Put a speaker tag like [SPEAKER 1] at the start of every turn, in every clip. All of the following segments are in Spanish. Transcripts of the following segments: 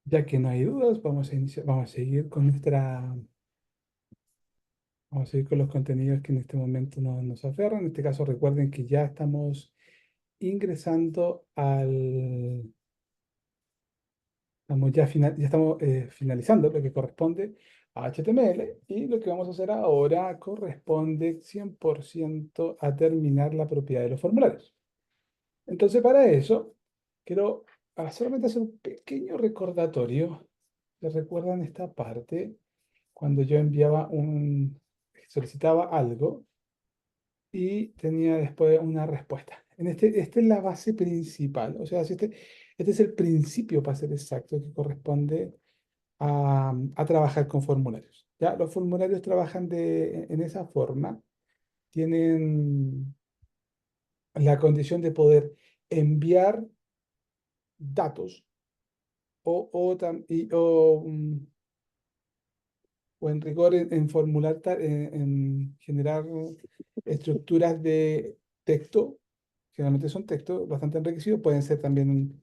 [SPEAKER 1] Ya que no hay dudas, vamos a iniciar, vamos a seguir con los contenidos que en este momento nos aferran. En este caso, recuerden que ya estamos ingresando ya estamos finalizando lo que corresponde a HTML y lo que vamos a hacer ahora corresponde 100% a terminar la propiedad de los formularios. Entonces, para eso, quiero solamente hacer un pequeño recordatorio. ¿Se recuerdan esta parte? Cuando yo solicitaba algo y tenía después una respuesta. Esta es la base principal, o sea, si este es el principio, para ser exacto, que corresponde a trabajar con formularios. ¿Ya? Los formularios trabajan en esa forma, tienen la condición de poder enviar datos o en rigor en generar estructuras de texto, generalmente son textos bastante enriquecidos, pueden ser también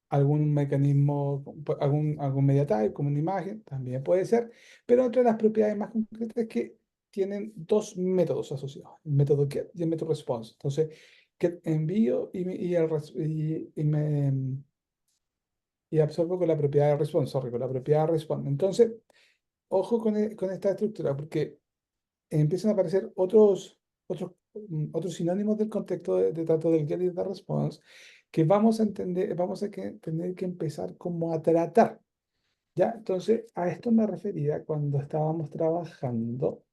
[SPEAKER 1] algún mecanismo, algún media type, como una imagen, también puede ser, pero otra de las propiedades más concretas es que tienen dos métodos asociados, el método get y el método response. Entonces, get envío y absorbo con la propiedad de response, sorry, con la propiedad de response. Entonces, ojo con esta estructura, porque empiezan a aparecer otros sinónimos del contexto de tanto del get y del response que vamos a entender, tener que empezar como a tratar, ¿ya? Entonces, a esto me refería cuando estábamos trabajando,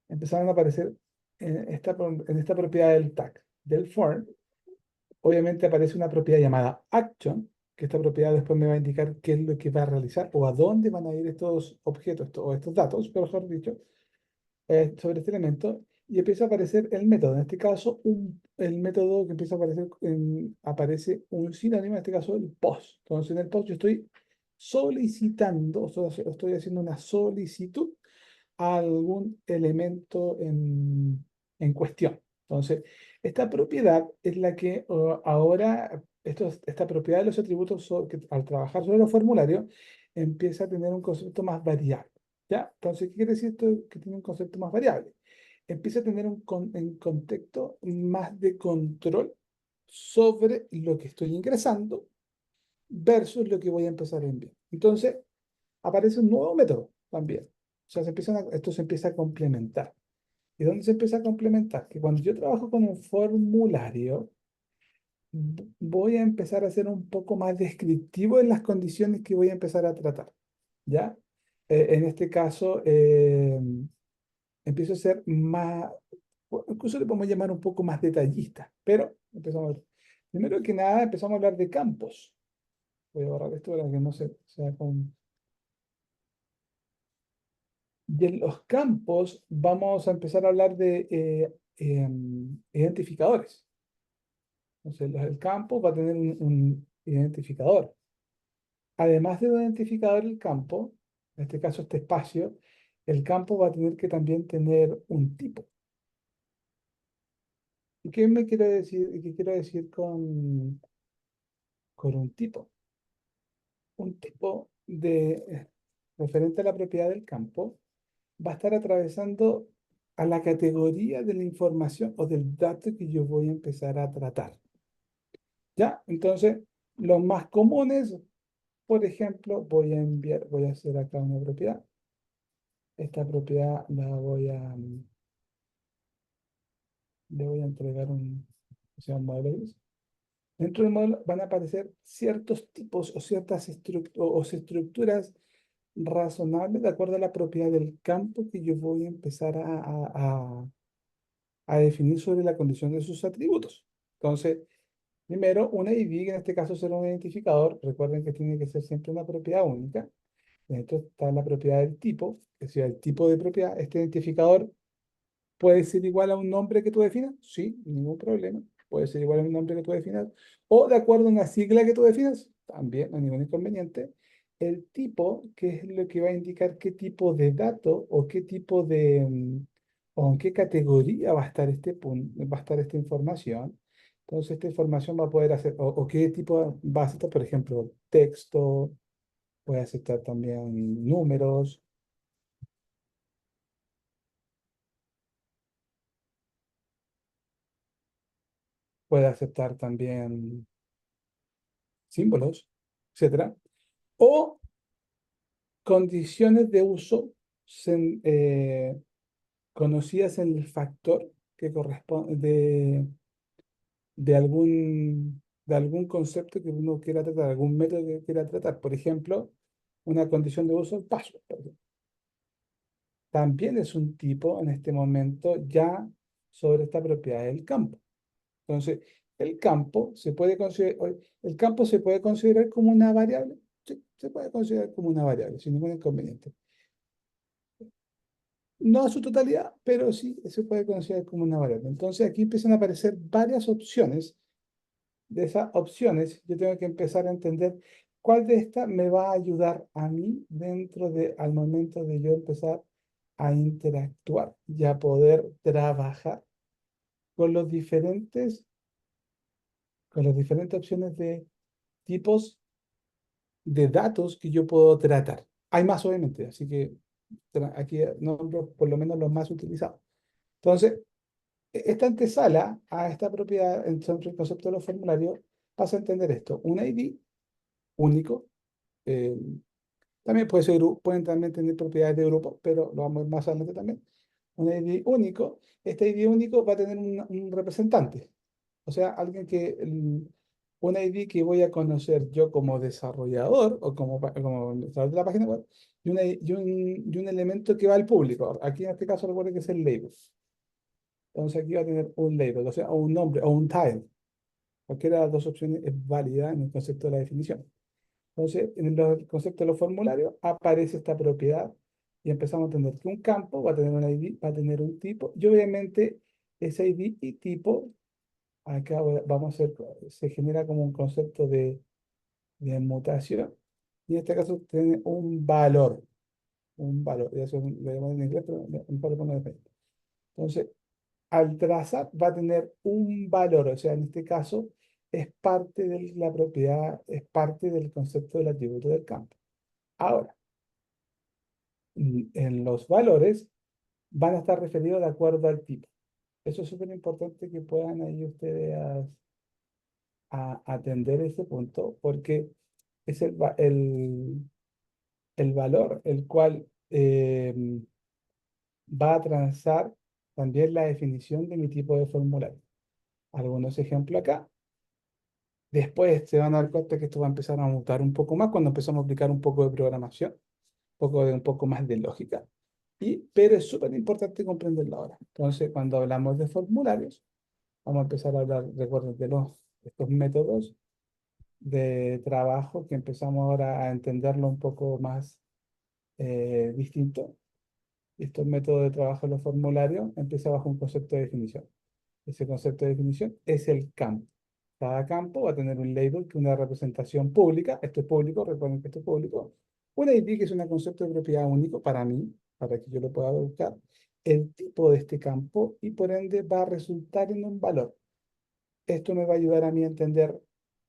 [SPEAKER 1] empezaron a aparecer en esta propiedad del tag, del form, obviamente aparece una propiedad llamada action, que esta propiedad después me va a indicar qué es lo que va a realizar o a dónde van a ir estos objetos o estos datos, pero mejor dicho, sobre este elemento y empieza a aparecer el método. En este caso, el método que empieza a aparecer, aparece un sinónimo, en este caso el post. Entonces, en el post yo estoy solicitando, estoy haciendo una solicitud a algún elemento en cuestión. Entonces, esta propiedad es la que ahora, esta propiedad de los atributos, que al trabajar sobre los formularios, empieza a tener un concepto más variable. ¿Ya? Entonces, ¿qué quiere decir esto? Que tiene un concepto más variable. Empieza a tener en contexto más de control sobre lo que estoy ingresando versus lo que voy a empezar a enviar. Entonces, aparece un nuevo método también. O sea, esto se empieza a complementar. ¿Y dónde se empieza a complementar? Que cuando yo trabajo con un formulario, voy a empezar a ser un poco más descriptivo en las condiciones que voy a empezar a tratar. ¿Ya? En este caso, empiezo a ser más, o incluso le podemos llamar un poco más detallista, pero primero que nada empezamos a hablar de campos. Voy a borrar esto para que no sea con... Y en los campos vamos a empezar a hablar de identificadores. Entonces, el campo va a tener un identificador. Además de un identificador, el campo, en este caso este espacio, el campo va a tener que también tener un tipo. ¿Y qué me quiero decir, qué quiero decir con un tipo? Un tipo referente a la propiedad del campo va a estar atravesando a la categoría de la información o del dato que yo voy a empezar a tratar. ¿Ya? Entonces, los más comunes, por ejemplo, voy a hacer acá una propiedad. Esta propiedad le voy a entregar o sea, un modelo gris. Dentro del modelo van a aparecer ciertos tipos o ciertas estructuras razonables de acuerdo a la propiedad del campo que yo voy a empezar a definir sobre la condición de sus atributos. Entonces, primero, una ID, que en este caso será un identificador. Recuerden que tiene que ser siempre una propiedad única. Dentro está la propiedad del tipo, que sea el tipo de propiedad. Este identificador puede ser igual a un nombre que tú definas, sí, ningún problema. Puede ser igual a un nombre que tú definas. O de acuerdo a una sigla que tú definas, también, no hay ningún inconveniente. El tipo, que es lo que va a indicar qué tipo de dato o qué tipo o en qué categoría va a estar va a estar esta información. Entonces, esta información va a poder hacer, o qué tipo va a aceptar, por ejemplo, texto, puede aceptar también números, puede aceptar también símbolos, etcétera, o condiciones de uso conocidas en el factor que corresponde de algún concepto que uno quiera tratar, algún método que quiera tratar. Por ejemplo, una condición de uso, password, por ejemplo. También es un tipo en este momento ya sobre esta propiedad del campo. Entonces, el campo se puede considerar como una variable. Sí, se puede considerar como una variable, sin ningún inconveniente. No a su totalidad, pero sí se puede considerar como una variable. Entonces, aquí empiezan a aparecer varias opciones. De esas opciones, yo tengo que empezar a entender cuál de estas me va a ayudar a mí al momento de yo empezar a interactuar y a poder trabajar con con las diferentes opciones de tipos de datos que yo puedo tratar. Hay más, obviamente, así que aquí nombro por lo menos los más utilizados. Entonces, esta antesala a esta propiedad, entre el concepto de los formularios, pasa a entender esto. Un ID único, eh, también pueden también tener propiedades de grupo, pero lo vamos a ver más adelante también. Un ID único, este ID único va a tener un representante, o sea, un ID que voy a conocer yo como desarrollador o como administrador de la página web y un elemento que va al público. Aquí en este caso recuerden que es el label. Entonces aquí va a tener un label, o sea, o un nombre o un tile. Cualquiera de las dos opciones es válida en el concepto de la definición. Entonces, en el concepto de los formularios aparece esta propiedad y empezamos a entender que un campo va a tener un ID, va a tener un tipo y obviamente ese ID y tipo, vamos a hacer, se genera como un concepto de mutación y en este caso tiene un valor, y eso lo llamamos en inglés, pero mejor lo pongo en español. Entonces, al trazar va a tener un valor, o sea, en este caso es parte de la propiedad, es parte del concepto del atributo del campo. Ahora, en los valores van a estar referidos de acuerdo al tipo. Eso es súper importante que puedan ahí ustedes atender ese punto porque es el valor el cual va a transar también la definición de mi tipo de formulario. Algunos ejemplos acá. Después se van a dar cuenta que esto va a empezar a mutar un poco más cuando empezamos a aplicar un poco de programación, un poco más de lógica. Pero es súper importante comprenderlo ahora. Entonces, cuando hablamos de formularios, vamos a empezar a hablar, recuerden, estos métodos de trabajo que empezamos ahora a entenderlo un poco más distinto. Estos métodos de trabajo de los formularios empieza bajo un concepto de definición. Ese concepto de definición es el campo. Cada campo va a tener un label que es una representación pública. Esto es público, recuerden que esto es público. Un ID que es un concepto de propiedad único para mí, para que yo lo pueda buscar. El tipo de este campo y por ende va a resultar en un valor. Esto me va a ayudar a mí a entender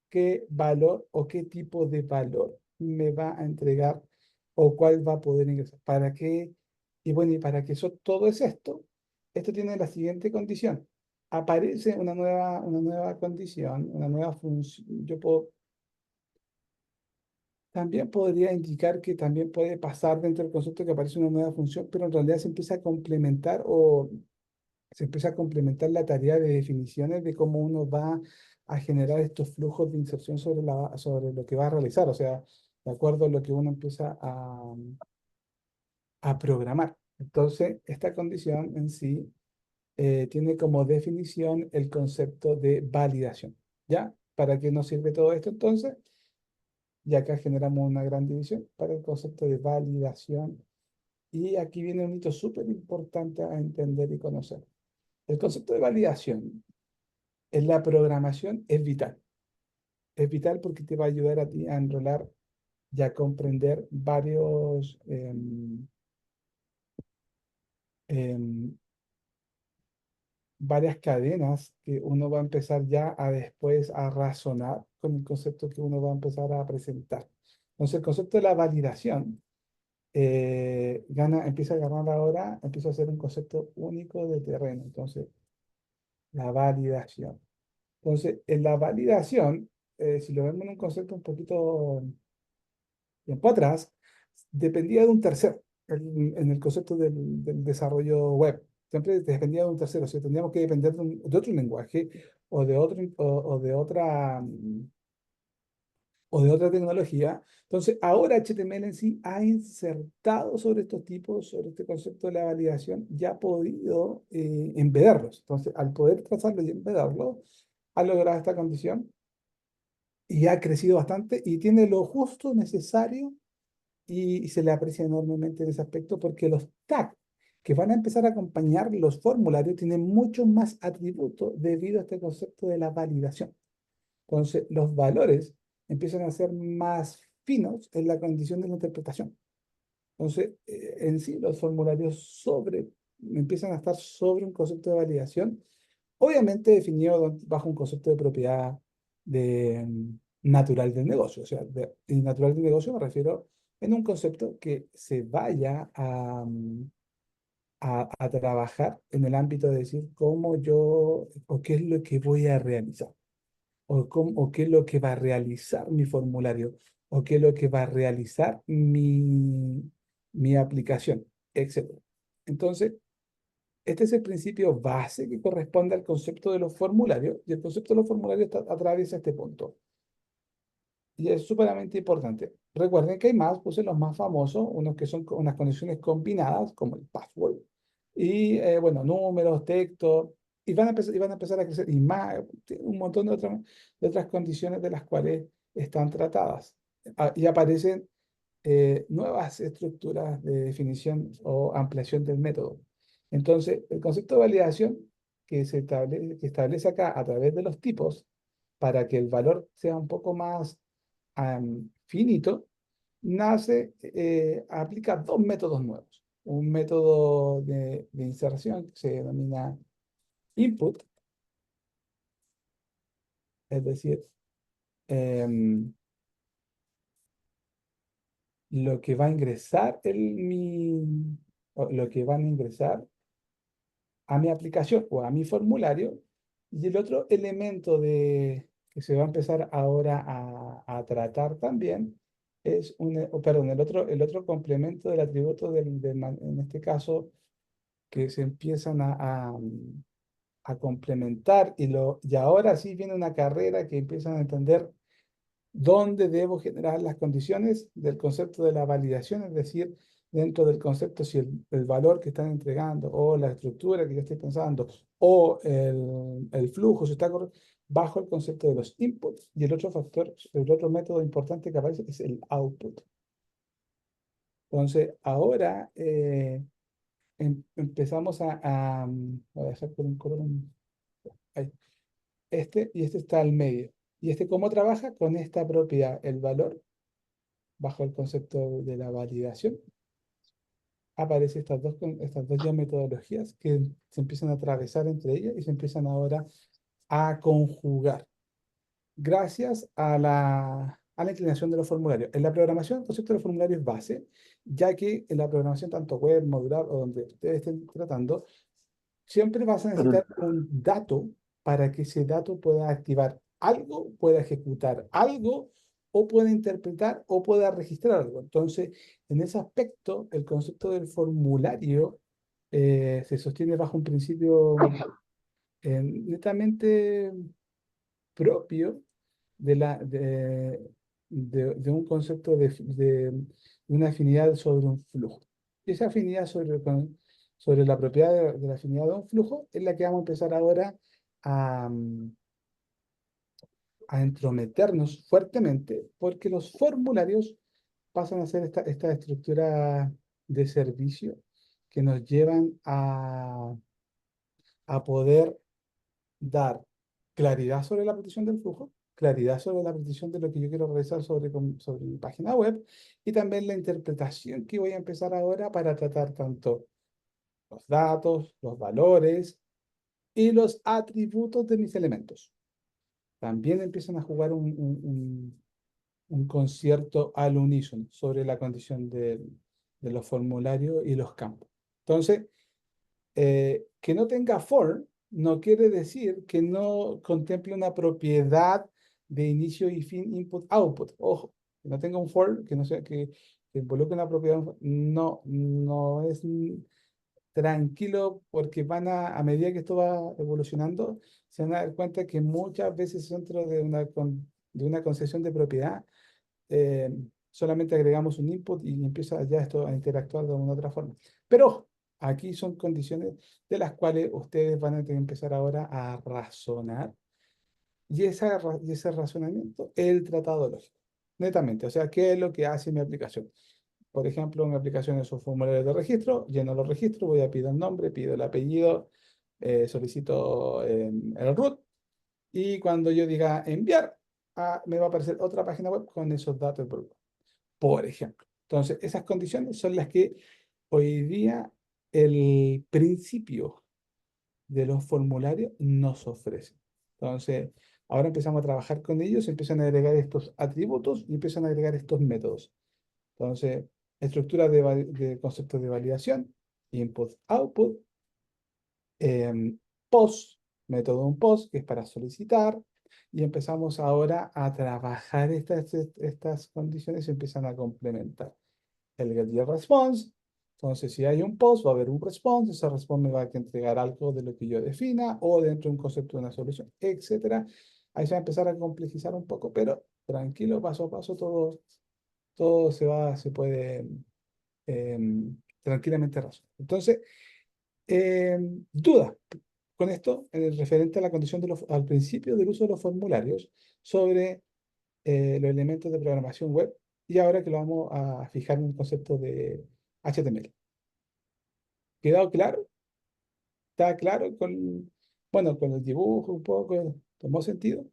[SPEAKER 1] qué valor o qué tipo de valor me va a entregar o cuál va a poder ingresar. ¿Para qué? Y bueno, y para que eso, todo es esto, esto tiene la siguiente condición. Aparece una nueva condición, una nueva función. También podría indicar que también puede pasar dentro del concepto que aparece una nueva función, pero en realidad se empieza a complementar o se empieza a complementar la tarea de definiciones de cómo uno va a generar estos flujos de inserción sobre lo que va a realizar, o sea, de acuerdo a lo que uno empieza a programar. Entonces, esta condición en sí tiene como definición el concepto de validación. ¿Ya? ¿Para qué nos sirve todo esto entonces? Y acá generamos una gran división para el concepto de validación. Y aquí viene un hito súper importante a entender y conocer. El concepto de validación en la programación es vital. Es vital porque te va a ayudar a ti a enrolar y a comprender varios varias cadenas que uno va a empezar ya a después a razonar con el concepto que uno va a empezar a presentar. Entonces, el concepto de la validación empieza a ganar ahora, empieza a ser un concepto único de terreno. Entonces, la validación. Entonces, en la validación, si lo vemos en un concepto un poquito tiempo atrás, dependía de un tercero en el concepto del desarrollo web. Siempre dependía de un tercero, o sea, tendríamos que depender de otro lenguaje o de, otro, o de otra, o de otra tecnología. Entonces, ahora HTML en sí ha insertado sobre estos tipos, sobre este concepto de la validación, ya ha podido embedarlos. Entonces, al poder trazarlo y embedarlo, ha logrado esta condición y ha crecido bastante y tiene lo justo necesario y se le aprecia enormemente en ese aspecto porque los tags que van a empezar a acompañar los formularios tienen mucho más atributos debido a este concepto de la validación. Entonces, los valores empiezan a ser más finos en la condición de la interpretación. Entonces, en sí, los formularios empiezan a estar sobre un concepto de validación, obviamente definido bajo un concepto de propiedad natural del negocio. O sea, y natural del negocio me refiero en un concepto que se vaya a trabajar en el ámbito de decir cómo yo o qué es lo que voy a realizar o qué es lo que va a realizar mi formulario, o qué es lo que va a realizar mi aplicación, etcétera. Entonces, este es el principio base que corresponde al concepto de los formularios, y el concepto de los formularios atraviesa este punto. Y es súperamente importante. Recuerden que hay más, puse los más famosos, unos que son unas conexiones combinadas, como el password, y bueno, números, texto, y van a empezar a crecer, y más, un montón de otras condiciones de las cuales están tratadas. Y aparecen nuevas estructuras de definición o ampliación del método. Entonces, el concepto de validación que establece acá a través de los tipos, para que el valor sea un poco más finito, aplica dos métodos nuevos. Un método de inserción que se denomina input, es decir, em, lo que va a ingresar o lo que van a ingresar a mi aplicación o a mi formulario. Y el otro elemento que se va a empezar ahora a tratar también perdón, el otro complemento del atributo en este caso, que se empiezan a complementar y ahora sí viene una carrera que empiezan a entender dónde debo generar las condiciones del concepto de la validación, es decir, dentro del concepto si el valor que están entregando o la estructura que yo estoy pensando o el flujo, si está bajo el concepto de los inputs. Y el otro factor, el otro método importante que aparece es el output. Entonces, ahora empezamos voy a dejar por un color, ahí. Y este está al medio. ¿Y este cómo trabaja? Con esta propiedad, el valor bajo el concepto de la validación, aparecen estas dos ya metodologías que se empiezan a atravesar entre ellas y se empiezan ahora a conjugar gracias a la inclinación de los formularios. En la programación, el concepto de los formularios es base, ya que en la programación, tanto web, modular o donde ustedes estén tratando, siempre vas a
[SPEAKER 2] Pero,
[SPEAKER 1] necesitar un dato para que ese dato pueda activar algo, pueda ejecutar algo, o pueda interpretar o pueda registrar algo. Entonces, en ese aspecto, el concepto del formulario se sostiene bajo un principio netamente propio de un concepto de una afinidad sobre un flujo. Y esa afinidad sobre la propiedad de la afinidad de un flujo es la que vamos a empezar ahora a, mm, a entrometernos fuertemente, porque los formularios pasan a ser esta estructura de servicio que nos llevan a poder dar claridad sobre la petición del flujo, claridad sobre la petición de lo que yo quiero realizar sobre mi página web, y también la interpretación que voy a empezar ahora para tratar tanto los datos, los valores, y los atributos de mis elementos. También empiezan a jugar un concierto al unísono sobre la condición de los formularios y los campos. Entonces, que no tenga for no quiere decir que no contemple una propiedad de inicio y fin input-output. Ojo, que no tenga un for, que no sea que involucre una propiedad, no es tranquilo porque a medida que esto va evolucionando, se van a dar cuenta que muchas veces dentro de una concesión de propiedad, eh, solamente agregamos un input y empieza ya esto a interactuar de una otra forma. Pero ojo, aquí son condiciones de las cuales ustedes van a tener que empezar ahora a razonar y ese razonamiento es el tratado lógico, netamente. O sea, ¿qué es lo que hace mi aplicación? Por ejemplo, mi aplicación es un formulario de registro, lleno los registros, voy a pedir el nombre, pido el apellido, solicito el root y cuando yo diga enviar, me va a aparecer otra página web con esos datos, por ejemplo. Entonces, esas condiciones son las que hoy día el principio de los formularios nos ofrece. Entonces, ahora empezamos a trabajar con ellos, empiezan a agregar estos atributos y empiezan a agregar estos métodos. Entonces, estructura de conceptos de validación, input, output, post, método un post, que es para solicitar, y empezamos ahora a trabajar estas condiciones y empiezan a complementar el get y el response. Entonces, si hay un post, va a haber un response, ese response me va a entregar algo de lo que yo defina o dentro de un concepto de una solución, etcétera. Ahí se va a empezar a complejizar un poco, pero tranquilo, paso a paso, todo se puede tranquilamente razonar. Entonces, duda con esto, referente a la condición al principio del uso de los formularios sobre los elementos de programación web y ahora que lo vamos a fijar en el concepto de HTML. ¿Quedado claro? ¿Está claro bueno, con el dibujo un poco? ¿Tomó sentido?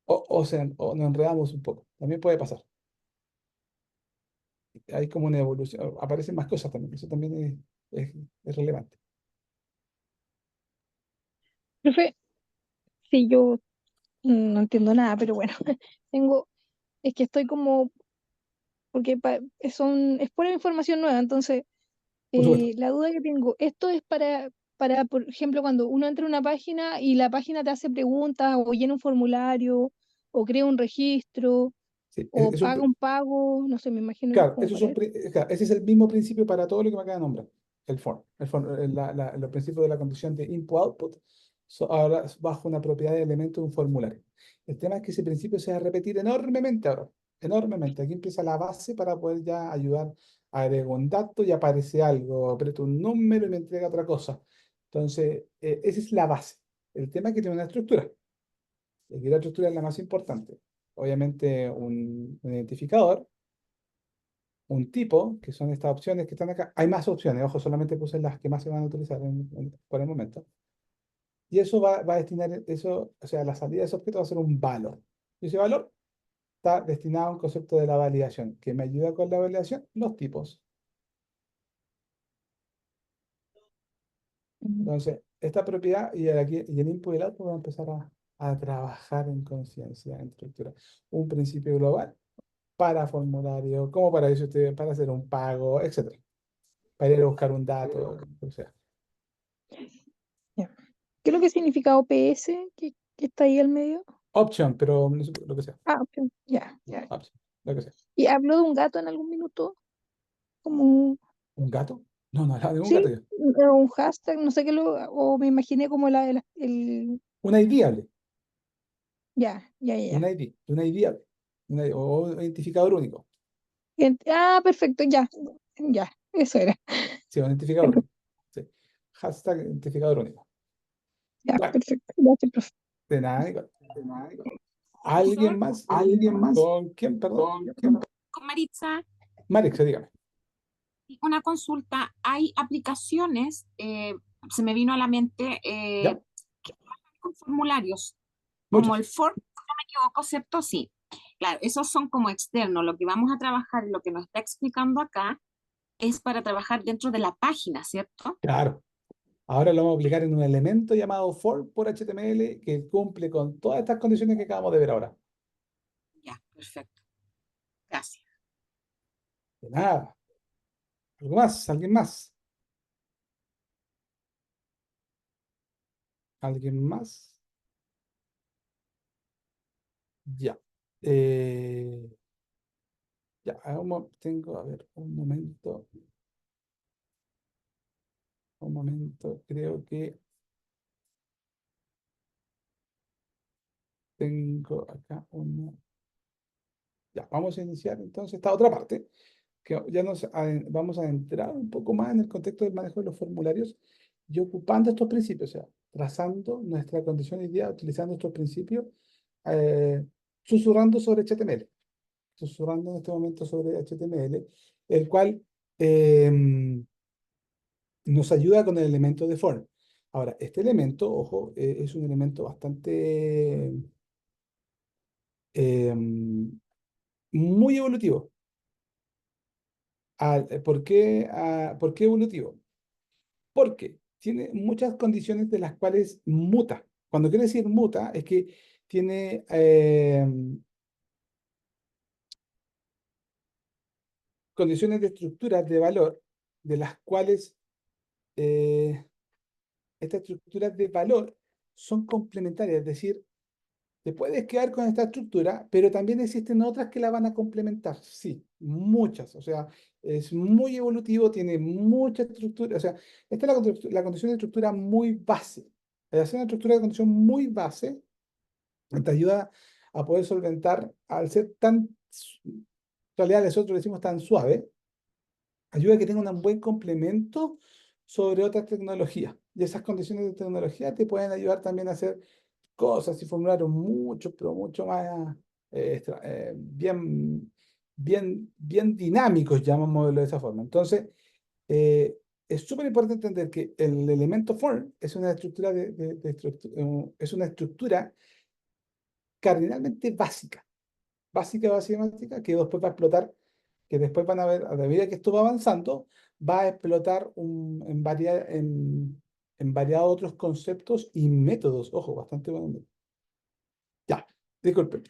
[SPEAKER 1] O nos enredamos un poco. También puede pasar. Hay como una evolución. Aparecen más cosas también. Eso también es relevante.
[SPEAKER 2] Profe, sí, yo no entiendo nada, pero bueno, tengo, es que estoy como, porque es pura información nueva, entonces
[SPEAKER 1] Por supuesto.
[SPEAKER 2] la duda que tengo, esto es por ejemplo, cuando uno entra a una página y la página te hace preguntas o llena un formulario o crea un registro
[SPEAKER 1] Sí,
[SPEAKER 2] o paga un pago, no sé, me imagino que es
[SPEAKER 1] claro,
[SPEAKER 2] como para eso.
[SPEAKER 1] claro, ese es el mismo principio para todo lo que me acaba de nombrar, los principios de la condición de input-output, ahora bajo una propiedad de elemento de un formulario. El tema es que ese principio se va a repetir enormemente ahora, enormemente. Aquí empieza la base para poder ya ayudar a agregar un dato y aparece algo, aprieto un número y me entrega otra cosa. Entonces, esa es la base. El tema es que tiene una estructura. Y aquí la estructura es la más importante. Obviamente, un identificador, un tipo, que son estas opciones que están acá. Hay más opciones, ojo, solamente puse las que más se van a utilizar por el momento. Y eso va a destinar, eso, o sea, la salida de ese objeto va a ser un valor. Y ese valor está destinado a un concepto de la validación, que me ayuda con la validación, los tipos.
[SPEAKER 2] Mm.
[SPEAKER 1] Entonces, esta propiedad y el input y el output van a empezar a trabajar en conciencia, en estructura. Un principio global para formulario, como para eso para hacer un pago, etcétera. Para ir a buscar un dato, o sea.
[SPEAKER 2] Ya. ¿Qué es lo que significa OPS que está ahí al medio?
[SPEAKER 1] Option, pero no sé, lo que sea.
[SPEAKER 2] Ah, ok, ya, ya.
[SPEAKER 1] Option, lo que sea.
[SPEAKER 2] ¿Y habló de un gato en algún minuto? Como,
[SPEAKER 1] ¿Un gato? No, no hablaba de un gato
[SPEAKER 2] sí,
[SPEAKER 1] yo.
[SPEAKER 2] un hashtag, no sé qué o me imaginé como
[SPEAKER 1] Un IDable,
[SPEAKER 2] ya, ya, ya,
[SPEAKER 1] un
[SPEAKER 2] ya.
[SPEAKER 1] ID, un IDable, o un identificador único.
[SPEAKER 2] Perfecto, ya, ya, eso era.
[SPEAKER 1] Sí, un identificador único. Sí. Hashtag identificador único.
[SPEAKER 2] Ya,
[SPEAKER 1] Bueno,
[SPEAKER 2] perfecto, gracias, profe.
[SPEAKER 1] de nada, Nicole. ¿Alguien
[SPEAKER 3] Profesor,
[SPEAKER 1] más? ¿Con quién, perdón?
[SPEAKER 3] con Maritza,
[SPEAKER 1] Marix, dígame.
[SPEAKER 3] una consulta. Hay aplicaciones, se me vino a la mente,
[SPEAKER 1] ¿Ya?
[SPEAKER 3] que trabajan con formularios, como el
[SPEAKER 1] Muchos.
[SPEAKER 3] form, si no me equivoco, ¿cierto? Sí. Claro, esos son como externos. Lo que vamos a trabajar y lo que nos está explicando acá es para trabajar dentro de la página, ¿cierto?
[SPEAKER 1] Claro. Ahora lo vamos a aplicar en un elemento llamado for por HTML que cumple con todas estas condiciones que acabamos de ver ahora.
[SPEAKER 3] Ya, perfecto. Gracias.
[SPEAKER 1] De nada. ¿Algo más? ¿Alguien más? ¿Alguien más? Ya. Eh, ya, tengo, a ver, un momento, creo que tengo acá una. Ya, vamos a iniciar entonces esta otra parte, que ya vamos a entrar un poco más en el contexto del manejo de los formularios y ocupando estos principios, o sea, trazando nuestra condición ideal, utilizando estos principios, eh, susurrando sobre HTML, susurrando en este momento sobre HTML, el cual nos ayuda con el elemento de form. Ahora, este elemento, ojo, es un elemento bastante muy evolutivo. ¿Por qué evolutivo? Porque tiene muchas condiciones de las cuales muta. Cuando quiere decir muta, es que tiene condiciones de estructuras de valor de las cuales eh, estas estructuras de valor son complementarias, es decir, te puedes quedar con esta estructura, pero también existen otras que la van a complementar. Sí, muchas. O sea, es muy evolutivo, tiene mucha estructura. O sea, esta es la condición de estructura muy base. Al hacer una estructura de condición muy base, te ayuda a poder solventar, al ser tan, en realidad nosotros le decimos tan suave, ayuda a que tenga un buen complemento sobre otras tecnologías. Y esas condiciones de tecnología te pueden ayudar también a hacer cosas y formularios mucho, pero mucho más bien dinámicos, llamémoslo de esa forma. Entonces, es súper importante entender que el elemento form es una estructura es una estructura cardinalmente básica, que después va a explotar, que después van a ver, a medida que esto va avanzando, va a explotar en variados otros conceptos y métodos. Ojo, bastante bueno. Ya, disculpen.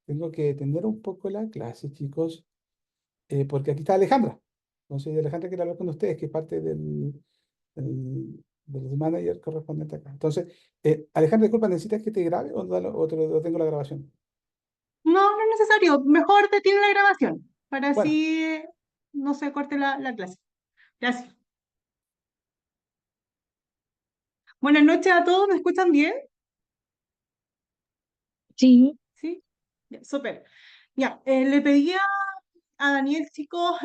[SPEAKER 1] Tengo que detener un poco la clase, chicos, porque aquí está Alejandra. Entonces, Alejandra quiere hablar con ustedes, que es parte del manager correspondiente acá. Entonces, Alejandra, disculpa, ¿necesitas que te grabe o tengo la grabación?
[SPEAKER 4] No, no es necesario. Mejor detiene la grabación para
[SPEAKER 1] Bueno,
[SPEAKER 4] así no se corte la clase. Gracias. Buenas noches a todos. ¿Me escuchan bien?
[SPEAKER 2] Sí,
[SPEAKER 4] Sí. Ya, súper. Ya, le pedí a Daniel, chicos,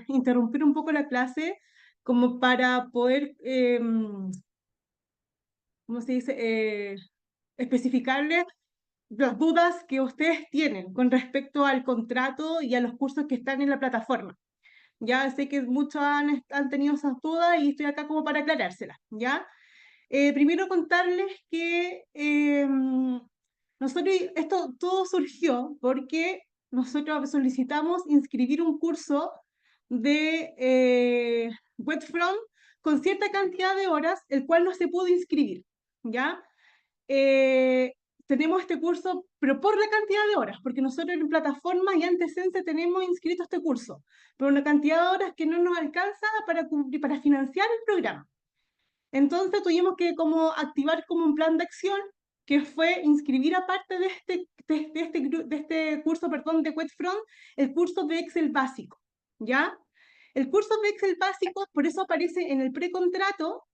[SPEAKER 4] interrumpir un poco la clase como para poder, ¿cómo se dice? Especificarles las dudas que ustedes tienen con respecto al contrato y a los cursos que están en la plataforma. Ya sé que muchos han tenido esas dudas y estoy acá como para aclarárselas, ¿ya? Primero contarles que nosotros, esto todo surgió porque nosotros solicitamos inscribir un curso de Webfront con cierta cantidad de horas, el cual no se pudo inscribir, ¿ya? eh, Tenemos este curso, pero por la cantidad de horas, porque nosotros en plataforma y antes Sense tenemos inscrito este curso, pero una cantidad de horas que no nos alcanza para financiar el programa. Entonces tuvimos que como activar como un plan de acción que fue inscribir aparte de este curso, perdón, de Webfront, el curso de Excel básico, ¿ya? El curso de Excel básico, por eso aparece en el precontrato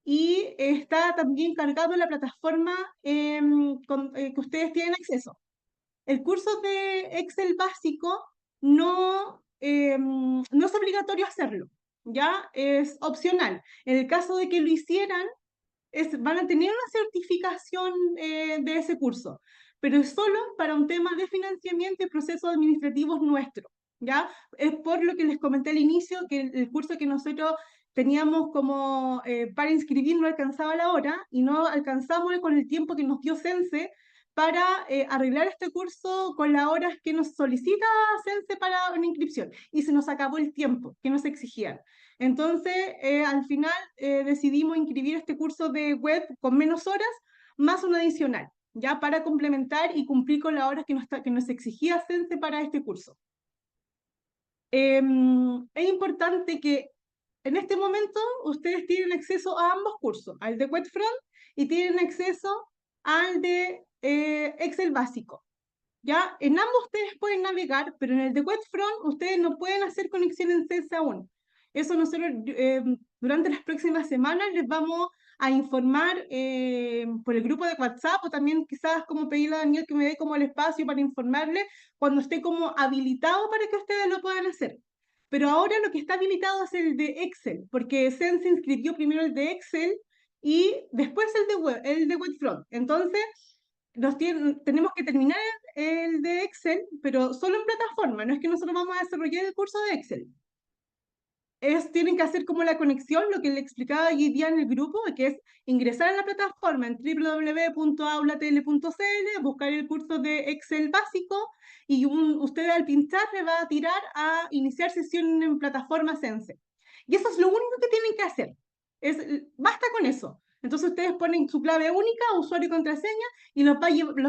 [SPEAKER 4] y está también cargado en la plataforma que ustedes tienen acceso. El curso de Excel básico no es obligatorio hacerlo, ¿ya? Es opcional. En el caso de que lo hicieran, van a tener una certificación de ese curso, pero es solo para un tema de financiamiento y procesos administrativos nuestros, ¿ya? Es por lo que les comenté al inicio que el curso que nosotros teníamos como para inscribir no alcanzaba la hora y no alcanzamos con el tiempo que nos dio Sense para arreglar este curso con las horas que nos solicita Sense para una inscripción y se nos acabó el tiempo que nos exigían. Entonces, al final decidimos inscribir este curso de web con menos horas, más un adicional, ya para complementar y cumplir con las horas que nos exigía Sense para este curso. Es importante que en este momento ustedes tienen acceso a ambos cursos, al de Webfront y tienen acceso al de Excel básico. ¿Ya? En ambos ustedes pueden navegar, pero en el de Webfront ustedes no pueden hacer conexión en Sense aún. Eso nosotros durante las próximas semanas les vamos a informar por el grupo de WhatsApp, o también quizás como pedirle a Daniel que me dé como el espacio para informarle cuando esté como habilitado para que ustedes lo puedan hacer. Pero ahora lo que está habilitado es el de Excel, porque Sense inscribió primero el de Excel y después el de Webfront. Entonces, tenemos que terminar el de Excel, pero solo en plataforma, no es que nosotros vamos a desarrollar el curso de Excel. Tienen que hacer como la conexión, lo que le explicaba hoy día en el grupo, que es ingresar a la plataforma en www.aulatl.cl, buscar el curso de Excel básico, y usted al pinchar le va a tirar a iniciar sesión en plataforma Sense. Y eso es lo único que tienen que hacer. Basta con eso. Entonces ustedes ponen su clave única, usuario y contraseña, y los va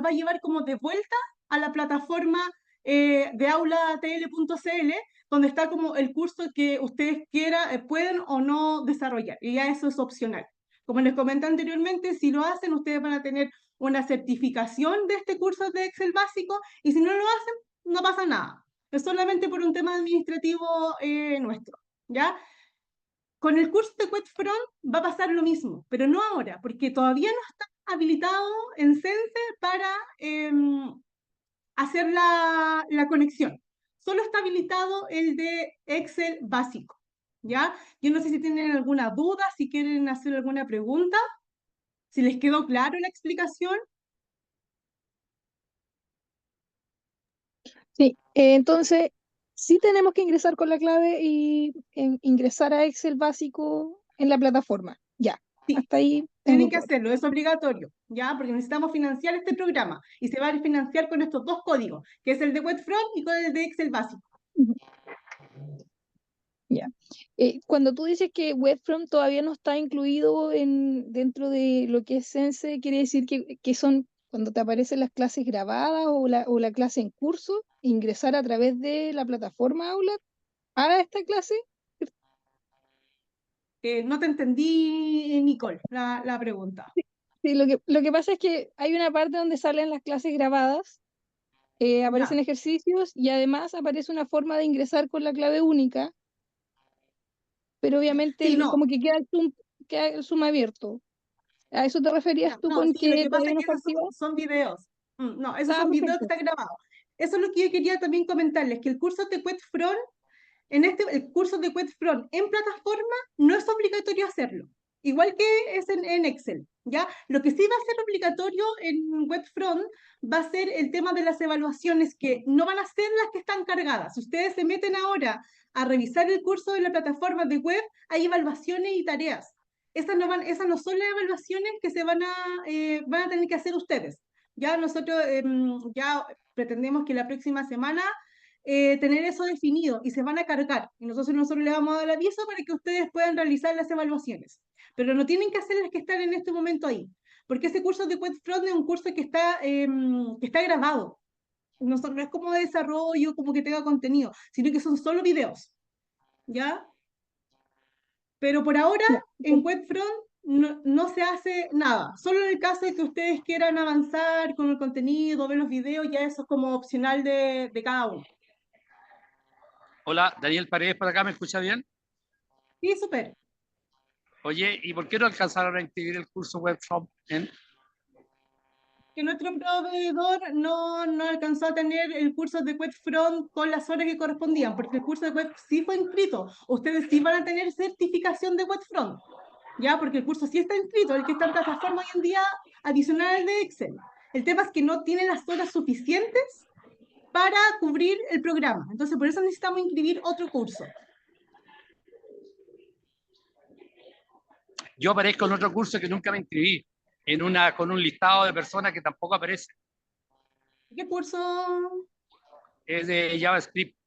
[SPEAKER 4] a llevar como de vuelta a la plataforma de aulatl.cl, donde está como el curso que ustedes pueden o no desarrollar, y ya eso es opcional. Como les comenté anteriormente, si lo hacen, ustedes van a tener una certificación de este curso de Excel básico, y si no lo hacen, no pasa nada. Es solamente por un tema administrativo nuestro, ¿ya? Con el curso de Webfront va a pasar lo mismo, pero no ahora, porque todavía no está habilitado en Sense para hacer la conexión. Solo está habilitado el de Excel básico, ¿ya? Yo no sé si tienen alguna duda, si quieren hacer alguna pregunta, si les quedó claro la explicación.
[SPEAKER 2] Sí, entonces sí tenemos que ingresar con la clave y ingresar a Excel básico en la plataforma. Ya,
[SPEAKER 4] Sí,
[SPEAKER 2] hasta ahí
[SPEAKER 4] tienen
[SPEAKER 2] tengo
[SPEAKER 4] que
[SPEAKER 2] claro.
[SPEAKER 4] hacerlo, es obligatorio, ¿ya? Porque necesitamos financiar este programa, y se va a financiar con estos dos códigos, que es el de Webfront y con el de Excel básico.
[SPEAKER 2] Ujú. Ya. Cuando tú dices que Webfront todavía no está incluido dentro de lo que es Sense, quiere decir que son cuando te aparecen las clases grabadas o la clase en curso, ingresar a través de la plataforma Aula a esta clase.
[SPEAKER 4] No te entendí, Nicole, la pregunta.
[SPEAKER 2] Sí, lo que pasa es que hay una parte donde salen las clases grabadas, aparecen
[SPEAKER 4] Ya.
[SPEAKER 2] ejercicios y además aparece una forma de ingresar con la clave única, pero obviamente
[SPEAKER 4] Sí, no,
[SPEAKER 2] como que queda el Zoom abierto. ¿A eso te referías
[SPEAKER 4] ya,
[SPEAKER 2] tú
[SPEAKER 4] no,
[SPEAKER 2] con
[SPEAKER 4] sí, lo
[SPEAKER 2] que
[SPEAKER 4] que pasa
[SPEAKER 2] todavía
[SPEAKER 4] es
[SPEAKER 2] no
[SPEAKER 4] que
[SPEAKER 2] está
[SPEAKER 4] esos
[SPEAKER 2] activa?
[SPEAKER 4] son videos. No, esos
[SPEAKER 2] Ah,
[SPEAKER 4] son videos que
[SPEAKER 2] perfecto.
[SPEAKER 4] están grabados. Eso es lo que yo quería también comentarles, que el curso de Webfront, el curso de Webfront en plataforma no es obligatorio hacerlo, igual que es en Excel, ¿ya? Lo que sí va a ser obligatorio en Webfront va a ser el tema de las evaluaciones, que no van a ser las que están cargadas. Si ustedes se meten ahora a revisar el curso de la plataforma de web, hay evaluaciones y tareas. Esas no son las evaluaciones que van a tener que hacer ustedes. Ya nosotros ya pretendemos que la próxima semana tener eso definido, y se van a cargar. Y nosotros les vamos a dar el aviso para que ustedes puedan realizar las evaluaciones. Pero no tienen que hacer las que están en este momento ahí, porque ese curso de Webfront es un curso que está grabado. No es como de desarrollo, como que tenga contenido, sino que son solo videos, ¿ya? Pero por ahora,
[SPEAKER 2] Ya,
[SPEAKER 4] en Webfront no se hace nada. Solo en el caso de que ustedes quieran avanzar con el contenido, ver los videos, ya eso es como opcional de cada uno.
[SPEAKER 5] Hola, Daniel Paredes por acá, ¿me escucha bien?
[SPEAKER 4] Sí, súper.
[SPEAKER 5] Oye, ¿y por qué no alcanzaron a inscribir el curso Webfront en?
[SPEAKER 4] Que nuestro proveedor no alcanzó a tener el curso de Webfront con las horas que correspondían, porque el curso de Web sí fue inscrito. Ustedes sí van a tener certificación de Webfront, ¿ya? Porque el curso sí está inscrito, el que está en plataforma hoy en día, adicional al de Excel. El tema es que no tiene las horas suficientes para cubrir el programa. Entonces, por eso necesitamos inscribir otro curso.
[SPEAKER 5] Yo aparezco en otro curso que nunca me inscribí, con un listado de personas que tampoco aparece.
[SPEAKER 4] ¿Qué curso?
[SPEAKER 5] Es de JavaScript.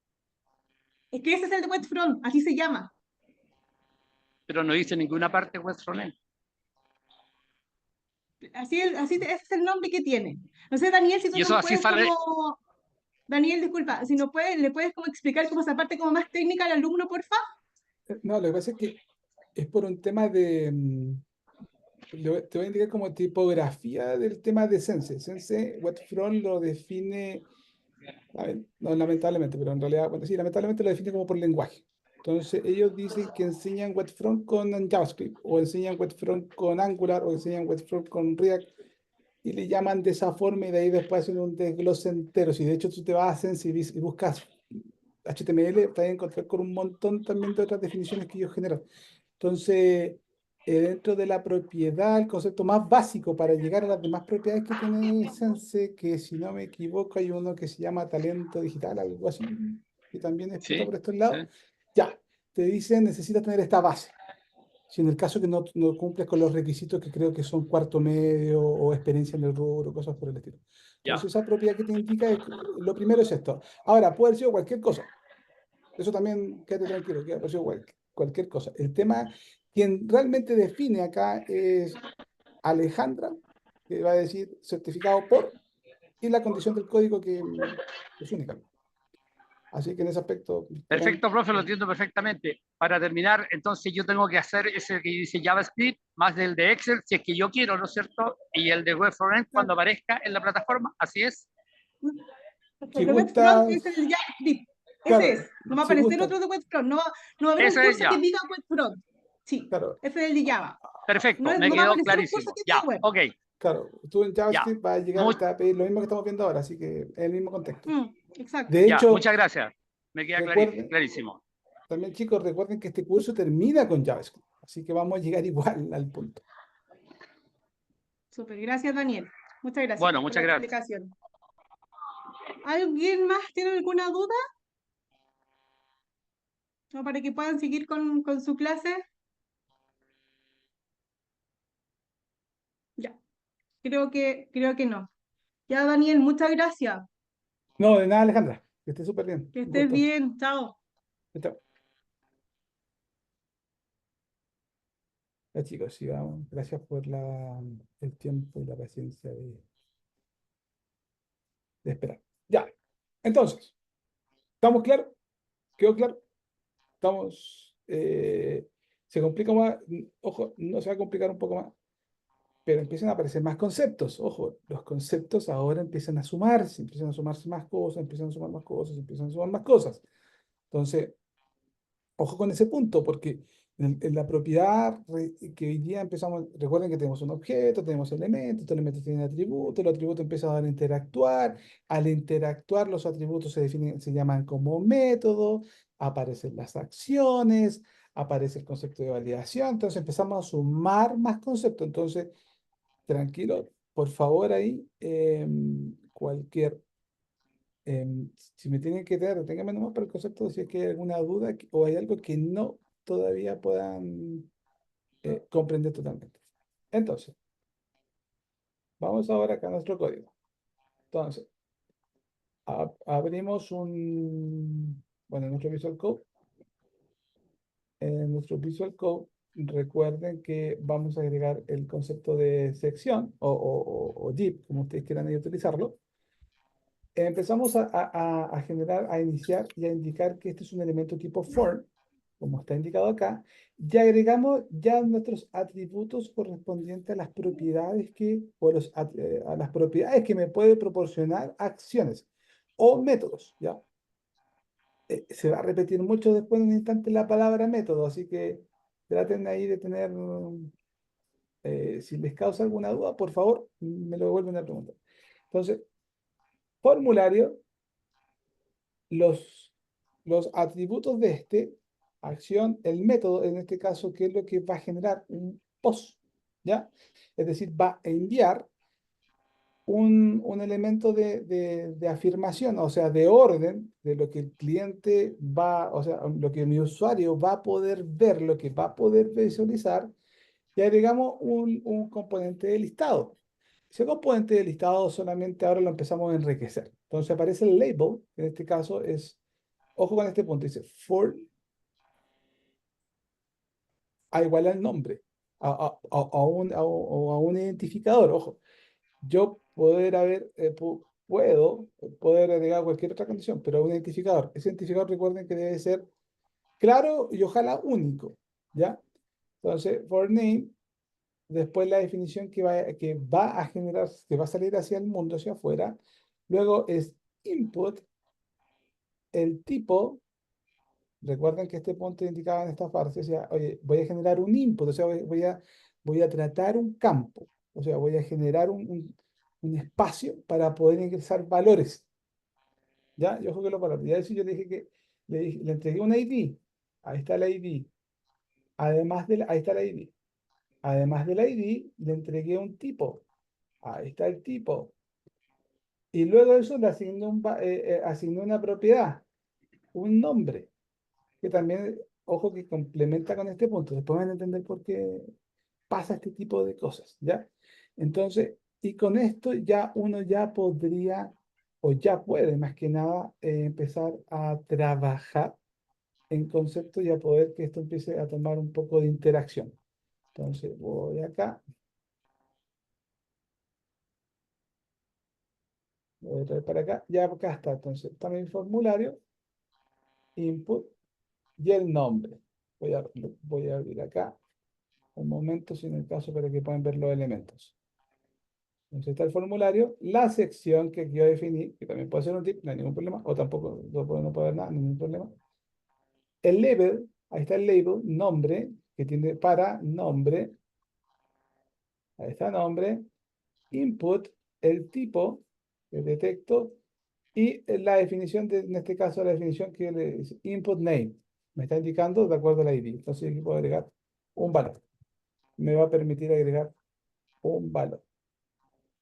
[SPEAKER 4] Es que ese es el de Webfront, así se llama.
[SPEAKER 5] pero no dice en ninguna parte web frontend.
[SPEAKER 4] Ese es el nombre que tiene. No sé, Daniel, si tú
[SPEAKER 5] Y eso
[SPEAKER 4] nos
[SPEAKER 5] así
[SPEAKER 4] puedes
[SPEAKER 5] sale.
[SPEAKER 4] como... Daniel, disculpa, si no puedes, le puedes como explicar como esa parte como más técnica al alumno, porfa.
[SPEAKER 1] No, lo que pasa es que es por un tema de... te voy a indicar como tipografía del tema de Sense. Sense, Webfront lo define, a ver, no lamentablemente, pero en realidad, bueno, sí, lamentablemente lo define como por lenguaje. Entonces, ellos dicen que enseñan Webfront con JavaScript, o enseñan Webfront con Angular, o enseñan Webfront con React, y le llaman de esa forma, y de ahí después hacen un desglose entero. Si de hecho tú te vas a Sense y buscas HTML, te vas a encontrar con un montón también de otras definiciones que ellos generan. Entonces, dentro de la propiedad, el concepto más básico para llegar a las demás propiedades que tiene Sense, que si no me equivoco hay uno que se llama talento digital, algo así, que también explota
[SPEAKER 5] Sí,
[SPEAKER 1] por estos lados.
[SPEAKER 5] sí.
[SPEAKER 1] Ya, te dicen necesitas tener esta base. Si en el caso que no cumples con los requisitos que creo que son cuarto medio o experiencia en el rubro, cosas por el estilo.
[SPEAKER 5] Ya.
[SPEAKER 1] Entonces, esa propiedad que te indica, lo primero es esto. Ahora, puede haber sido cualquier cosa. Eso también, quédate tranquilo, que ha sido cualquier cosa. El tema, quien realmente define acá es Alejandra, que va a decir certificado por, y la condición del código que es única. Así que en ese aspecto,
[SPEAKER 5] Perfecto, profe, lo entiendo perfectamente. Para terminar, entonces yo tengo que hacer ese que dice JavaScript, más del de Excel, si es que yo quiero, ¿no es cierto? Y el de Web Frontend cuando aparezca en la plataforma, así es.
[SPEAKER 1] si
[SPEAKER 4] El Webfront
[SPEAKER 1] gustas,
[SPEAKER 4] es el JavaScript. Ese
[SPEAKER 1] claro,
[SPEAKER 4] es. No va a
[SPEAKER 1] si
[SPEAKER 4] aparecer
[SPEAKER 1] gustas,
[SPEAKER 4] otro de Webfront. No va a haber un
[SPEAKER 5] Ese es
[SPEAKER 4] curso que
[SPEAKER 5] ya.
[SPEAKER 4] diga Webfront. Sí,
[SPEAKER 1] claro,
[SPEAKER 4] ese es el de Java.
[SPEAKER 5] Perfecto, me
[SPEAKER 4] No va a
[SPEAKER 5] quedó
[SPEAKER 4] aparecer un curso
[SPEAKER 5] clarísimo.
[SPEAKER 4] que diga
[SPEAKER 5] Ya,
[SPEAKER 4] web.
[SPEAKER 5] ok,
[SPEAKER 1] claro, tú en
[SPEAKER 5] ya.
[SPEAKER 1] JavaScript vas a llegar,
[SPEAKER 5] Mu-
[SPEAKER 1] te va a pedir lo mismo que estamos viendo ahora, así que es el mismo contexto.
[SPEAKER 4] Exacto.
[SPEAKER 1] De
[SPEAKER 5] ya,
[SPEAKER 1] hecho,
[SPEAKER 5] muchas gracias. Me queda
[SPEAKER 1] recuerden,
[SPEAKER 5] clarísimo.
[SPEAKER 1] también chicos, recuerden que este curso termina con JavaScript, así que vamos a llegar igual al punto.
[SPEAKER 4] Súper. Gracias, Daniel. Muchas gracias
[SPEAKER 5] Bueno,
[SPEAKER 4] por
[SPEAKER 5] muchas
[SPEAKER 4] la
[SPEAKER 5] gracias.
[SPEAKER 4] explicación. ¿Alguien más tiene alguna duda? ¿No? Para que puedan seguir con su clase. Ya. Creo que no. Ya, Daniel, muchas gracias.
[SPEAKER 1] No, de nada, Alejandra, que esté súper bien.
[SPEAKER 4] Que
[SPEAKER 1] Un
[SPEAKER 4] estés
[SPEAKER 1] gusto.
[SPEAKER 4] bien. Chao.
[SPEAKER 1] Chao. Ya, chicos, sí, vamos. Gracias por el tiempo y la paciencia de esperar. Ya, entonces, ¿estamos claros? ¿Quedó claro? Estamos, se complica más, ojo, no se va a complicar un poco más, pero empiezan a aparecer más conceptos. Ojo, los conceptos ahora empiezan a sumarse más cosas, empiezan a sumar más cosas, empiezan a sumar más cosas. Entonces, ojo con ese punto, porque en la propiedad que hoy día empezamos, recuerden que tenemos un objeto, tenemos elementos, estos elementos tienen atributos, los atributos empiezan a interactuar, al interactuar los atributos se definen, se llaman como método, aparecen las acciones, aparece el concepto de validación, entonces empezamos a sumar más conceptos, entonces, tranquilo, por favor ahí, cualquier si me tienen que dar, ténganme nomás para el concepto si es que hay alguna duda o hay algo que no todavía puedan comprender totalmente. Entonces, vamos ahora acá a nuestro código. Entonces, abrimos bueno, nuestro Visual Code. En nuestro Visual Code, recuerden que vamos a agregar el concepto de sección o div, como ustedes quieran ahí utilizarlo. Empezamos a generar, a iniciar y a indicar que este es un elemento tipo form, como está indicado acá, y agregamos ya nuestros atributos correspondientes a las propiedades a las propiedades que me puede proporcionar acciones o métodos, ¿ya? Se va a repetir mucho después en un instante la palabra método, así que traten ahí de tener, si les causa alguna duda, por favor, me lo vuelven a preguntar. Entonces, formulario. Los atributos de acción, el método, en este caso, que es lo que va a generar un post, ¿ya? Es decir, va a enviar un elemento de afirmación, o sea, de orden, de lo que el cliente o sea, lo que mi usuario va a poder ver, lo que va a poder visualizar, y agregamos un componente de listado. Ese componente de listado solamente ahora lo empezamos a enriquecer. Entonces aparece el label, que en este caso es, ojo con este punto, dice for a igual al nombre, a un identificador. Ojo, yo puedo poder agregar cualquier otra condición, pero a un identificador. Ese identificador, recuerden que debe ser claro y ojalá único, ¿ya? Entonces, for name, después la definición que va a generar, que va a salir hacia el mundo, hacia afuera. Luego es input, el tipo. Recuerden que este punto indicaba en esta parte, o sea, oye, voy a generar un input, o sea, voy a tratar un campo, o sea, voy a generar un espacio para poder ingresar valores, ¿ya? Yo juego los valores. Ya eso yo le dije que le entregué un ID, ahí está el ID, ahí está el ID. Además del ID, le entregué un tipo, ahí está el tipo. Y luego de eso le asigné una propiedad, un nombre, que también, ojo, que complementa con este punto. Después van a entender por qué pasa este tipo de cosas, ¿ya? Entonces, y con esto ya uno ya podría, o ya puede más que nada, empezar a trabajar en concepto y a poder que esto empiece a tomar un poco de interacción. Entonces, voy acá, voy a traer para acá, ya acá está. Entonces, está mi formulario, input y el nombre. Voy a abrir acá un momento, si en el caso, para que puedan ver los elementos. Entonces está el formulario, la sección que yo definí, que también puede ser un tip, no hay ningún problema, o tampoco no puede haber nada, ningún problema. El label, ahí está el label, nombre, que tiene para nombre, ahí está nombre, input, el tipo que detecto, y la definición, en este caso la definición que le dice input name, me está indicando de acuerdo al ID. Entonces aquí puedo agregar un valor. Me va a permitir agregar un valor.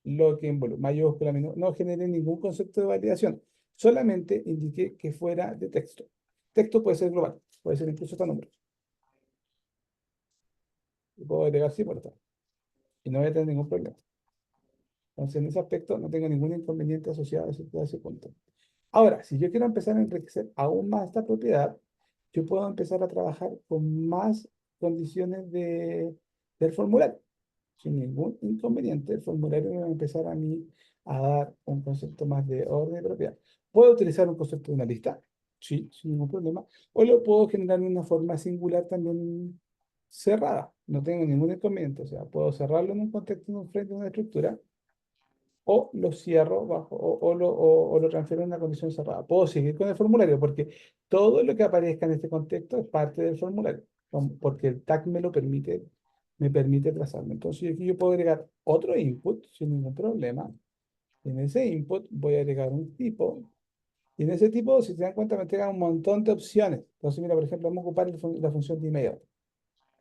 [SPEAKER 1] Lo que involucra, mayúscula, no generé ningún concepto de validación, solamente indiqué que fuera de texto. Texto puede ser global, puede ser incluso hasta números. Y puedo agregar sí por acá. Y no voy a tener ningún problema. Entonces, en ese aspecto no tengo ningún inconveniente asociado a ese punto. Ahora, si yo quiero empezar a enriquecer aún más esta propiedad, yo puedo empezar a trabajar con más condiciones del formulario. Sin ningún inconveniente, el formulario me va a empezar a mí a dar un concepto más de orden de propiedad. ¿Puedo utilizar un concepto de una lista? Sí, sin ningún problema. O lo puedo generar de una forma singular también cerrada. No tengo ningún inconveniente. O sea, puedo cerrarlo en un contexto, en un frente, en una estructura, o lo cierro bajo, o lo transfiero en una condición cerrada. Puedo seguir con el formulario porque todo lo que aparezca en este contexto es parte del formulario, porque el tag me permite trazarlo. Entonces aquí yo puedo agregar otro input sin ningún problema. En ese input voy a agregar un tipo. Y en ese tipo, si se dan cuenta, me entrega un montón de opciones. Entonces, mira, por ejemplo, vamos a ocupar la función de email,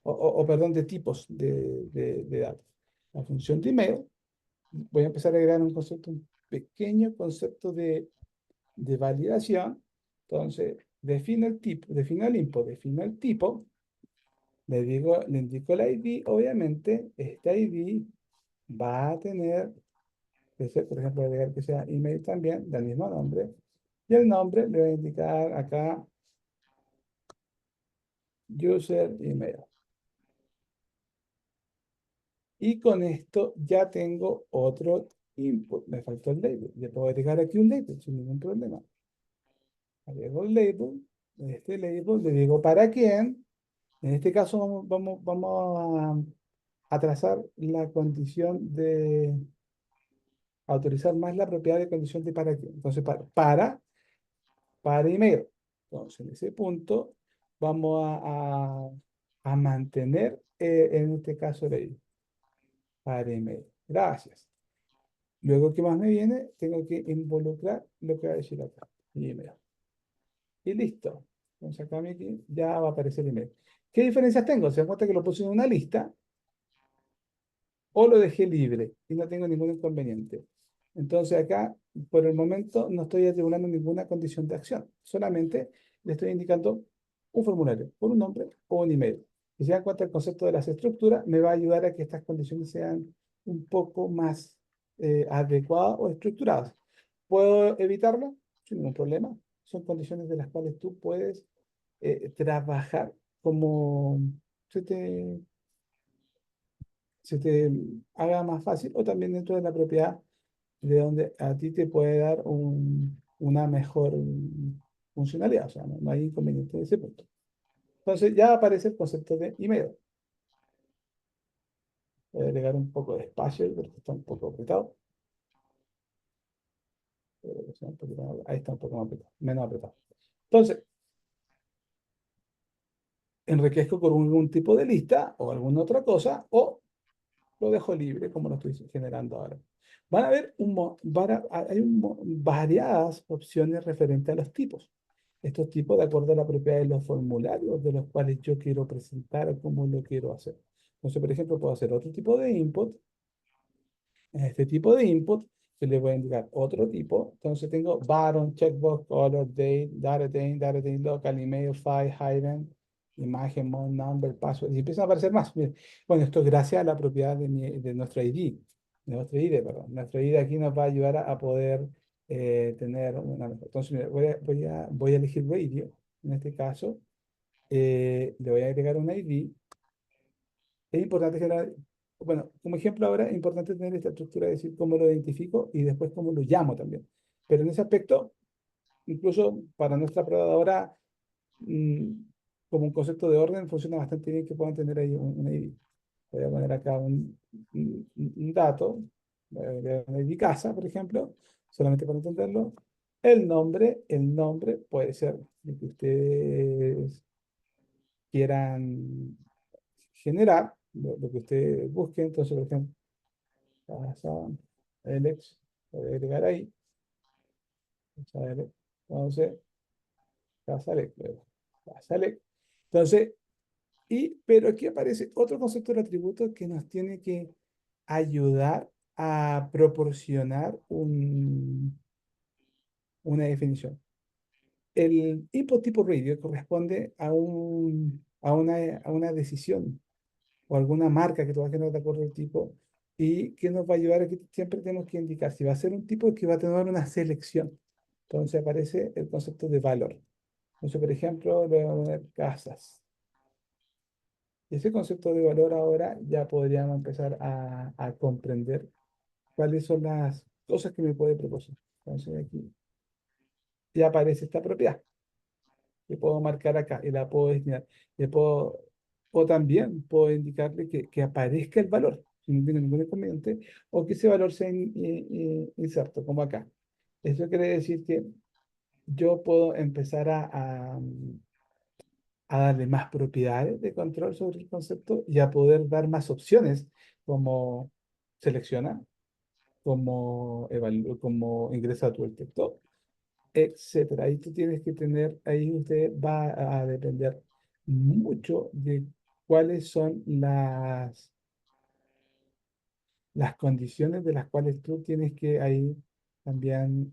[SPEAKER 1] perdón, de tipos de datos. La función de email, voy a empezar a agregar un pequeño concepto de validación. Entonces, defino el tipo, defino el input, defino el tipo, le indico el ID, obviamente, este ID va a tener, por ejemplo, agregar que sea email también, del mismo nombre, y el nombre le voy a indicar acá, user email. Y con esto ya tengo otro input. Me faltó el label. Le puedo agregar aquí un label sin ningún problema. Agrego el label. Este label le digo para quién. En este caso vamos a trazar la condición de autorizar más la propiedad de condición de para quién. Entonces, para email. Entonces, en ese punto vamos a mantener en este caso el ID. Para email. Gracias. Luego, ¿qué más me viene? Tengo que involucrar lo que va a decir acá. Email. Y listo. Entonces acá aquí ya va a aparecer el email. ¿Qué diferencias tengo? Se dan cuenta que lo puse en una lista o lo dejé libre y no tengo ningún inconveniente. Entonces acá, por el momento, no estoy atribulando ninguna condición de acción. Solamente le estoy indicando un formulario, por un nombre o un email. Si se dan cuenta, el concepto de las estructuras me va a ayudar a que estas condiciones sean un poco más adecuadas o estructuradas. ¿Puedo evitarlo? Sin ningún problema. Son condiciones de las cuales tú puedes trabajar como se te haga más fácil, o también dentro de la propiedad de donde a ti te puede dar una mejor funcionalidad, o sea, no hay inconveniente en ese punto. Entonces ya aparece el concepto de email. Voy a agregar un poco de espacio porque está un poco apretado. Ahí está un poco más apretado, menos apretado. Entonces, enriquezco con algún tipo de lista o alguna otra cosa, o lo dejo libre como lo estoy generando ahora. Van a ver variadas opciones referentes a los tipos. Estos tipos de acuerdo a la propiedad de los formularios de los cuales yo quiero presentar o cómo lo quiero hacer. Entonces, por ejemplo, puedo hacer otro tipo de input. En este tipo de input, yo le voy a indicar otro tipo. Entonces tengo button, checkbox, color, date, data name, local, email, file, hidden, imagen, month, number, password. Y empiezan a aparecer más. Miren. Bueno, esto es gracias a la propiedad de nuestro ID. De nuestro ID, perdón. Nuestro ID aquí nos va a ayudar a poder tener una mejor. Entonces, mira, voy a elegir radio. En este caso, le voy a agregar un ID. Es importante generar, bueno, como ejemplo ahora, es importante tener esta estructura de decir cómo lo identifico y después cómo lo llamo también. Pero en ese aspecto, incluso para nuestra prueba de ahora, mm, como un concepto de orden, funciona bastante bien que puedan tener ahí un ID. Voy a poner acá un dato, voy a agregar un ID casa, por ejemplo, solamente para entenderlo. El nombre puede ser el que ustedes quieran generar, lo que usted busque. Entonces, por ejemplo, casa Alex, voy a agregar ahí, casa Alex. Entonces, casa Alex, casa Alex. Entonces, pero aquí aparece otro concepto del atributo que nos tiene que ayudar a proporcionar una definición. El input tipo radio corresponde a una decisión o alguna marca que tú vas a generar de acuerdo al tipo, y que nos va a ayudar aquí. Siempre tenemos que indicar si va a ser un tipo que va a tener una selección. Entonces aparece el concepto de valor. Entonces, por ejemplo, le voy a poner casas. Y ese concepto de valor ahora ya podríamos empezar a comprender cuáles son las cosas que me puede proporcionar. Entonces aquí ya aparece esta propiedad que puedo marcar acá y la puedo destinar. O también puedo indicarle que aparezca el valor, si no tiene ningún inconveniente, o que ese valor sea inserto, como acá. Eso quiere decir que yo puedo empezar a darle más propiedades de control sobre el concepto y a poder dar más opciones, como selecciona, como ingresa tu el texto, etcétera. Ahí tú tienes que tener, ahí usted va a depender mucho de cuáles son las condiciones de las cuales tú tienes que ahí también